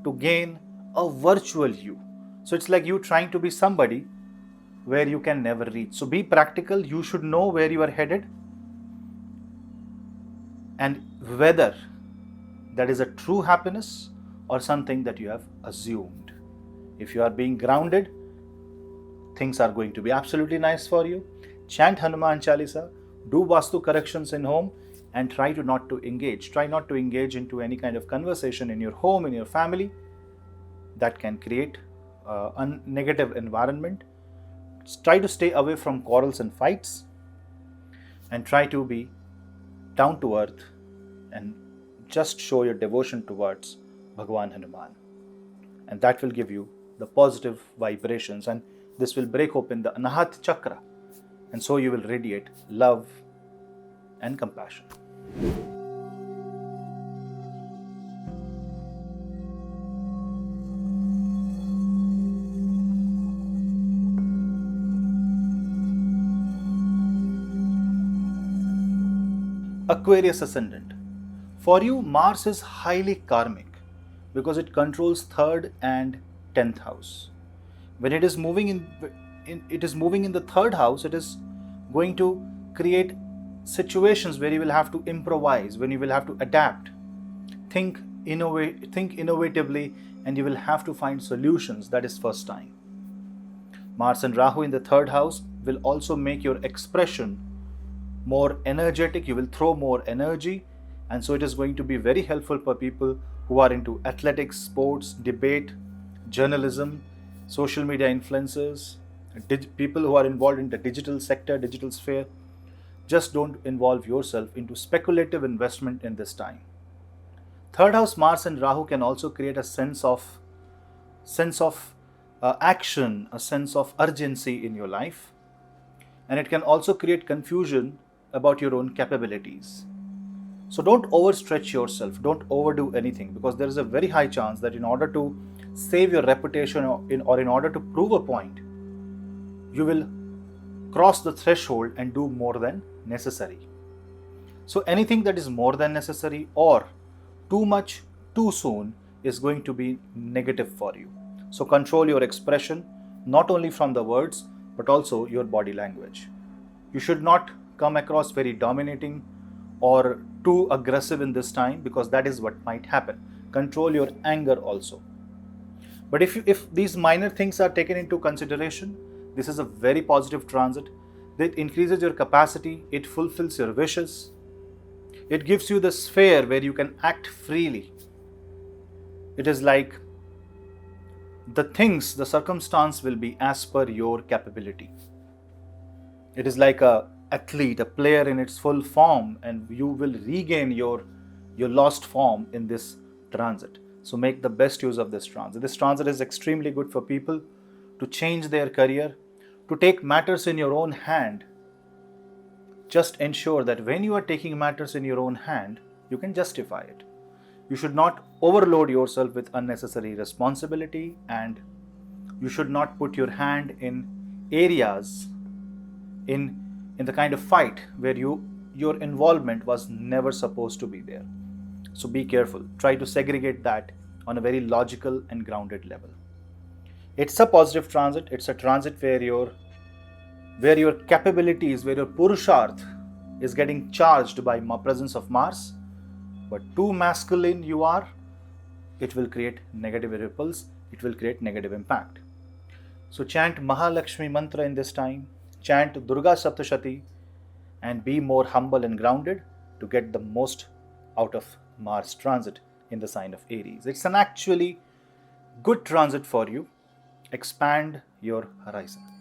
to gain a virtual you. So it's like you trying to be somebody where you can never reach. So be practical. You should know where you are headed and whether that is a true happiness or something that you have assumed. If you are being grounded, things are going to be absolutely nice for you. Chant Hanuman Chalisa, do Vastu corrections in home, and try not to engage into any kind of conversation in your home, in your family, that can create a negative environment. Try to stay away from quarrels and fights, and try to be down to earth and just show your devotion towards Bhagwan Hanuman, and that will give you the positive vibrations, and this will break open the Anahat Chakra, and so you will radiate love and compassion. Aquarius Ascendant. For you, Mars is highly karmic because it controls 3rd and 10th house. When it is moving in the 3rd house, it is going to create situations where you will have to improvise, when you will have to adapt, think innovatively, and you will have to find solutions. That is first time. Mars and Rahu in the 3rd house will also make your expression more energetic. You will throw more energy, and so it is going to be very helpful for people who are into athletics, sports, debate, journalism, social media influencers, people who are involved in the digital sector, digital sphere. Just don't involve yourself into speculative investment in this time. 3rd house Mars and Rahu can also create a sense of action, a sense of urgency in your life, and it can also create confusion about your own capabilities. So don't overstretch yourself, don't overdo anything, because there is a very high chance that in order to save your reputation or in order to prove a point, you will cross the threshold and do more than necessary. So anything that is more than necessary or too much too soon is going to be negative for you. So control your expression, not only from the words but also your body language. You should not come across very dominating or too aggressive in this time, because that is what might happen. Control your anger also. But if these minor things are taken into consideration, this is a very positive transit. It increases your capacity, it fulfills your wishes, it gives you the sphere where you can act freely. It is like the circumstance will be as per your capability. It is like a athlete, a player in its full form, and you will regain your lost form in this transit. So make the best use of this transit. This transit is extremely good for people to change their career, to take matters in your own hand. Just ensure that when you are taking matters in your own hand, you can justify it. You should not overload yourself with unnecessary responsibility, and you should not put your hand in areas in the kind of fight where your involvement was never supposed to be there. So be careful. Try to segregate that on a very logical and grounded level. It's a positive transit. It's a transit where your capabilities, where your purusharth is getting charged by presence of Mars. But too masculine you are, it will create negative ripples. It will create negative impact. So chant Mahalakshmi mantra in this time. Chant Durga Saptashati and be more humble and grounded to get the most out of Mars transit in the sign of Aries. It's an actually good transit for you. Expand your horizon.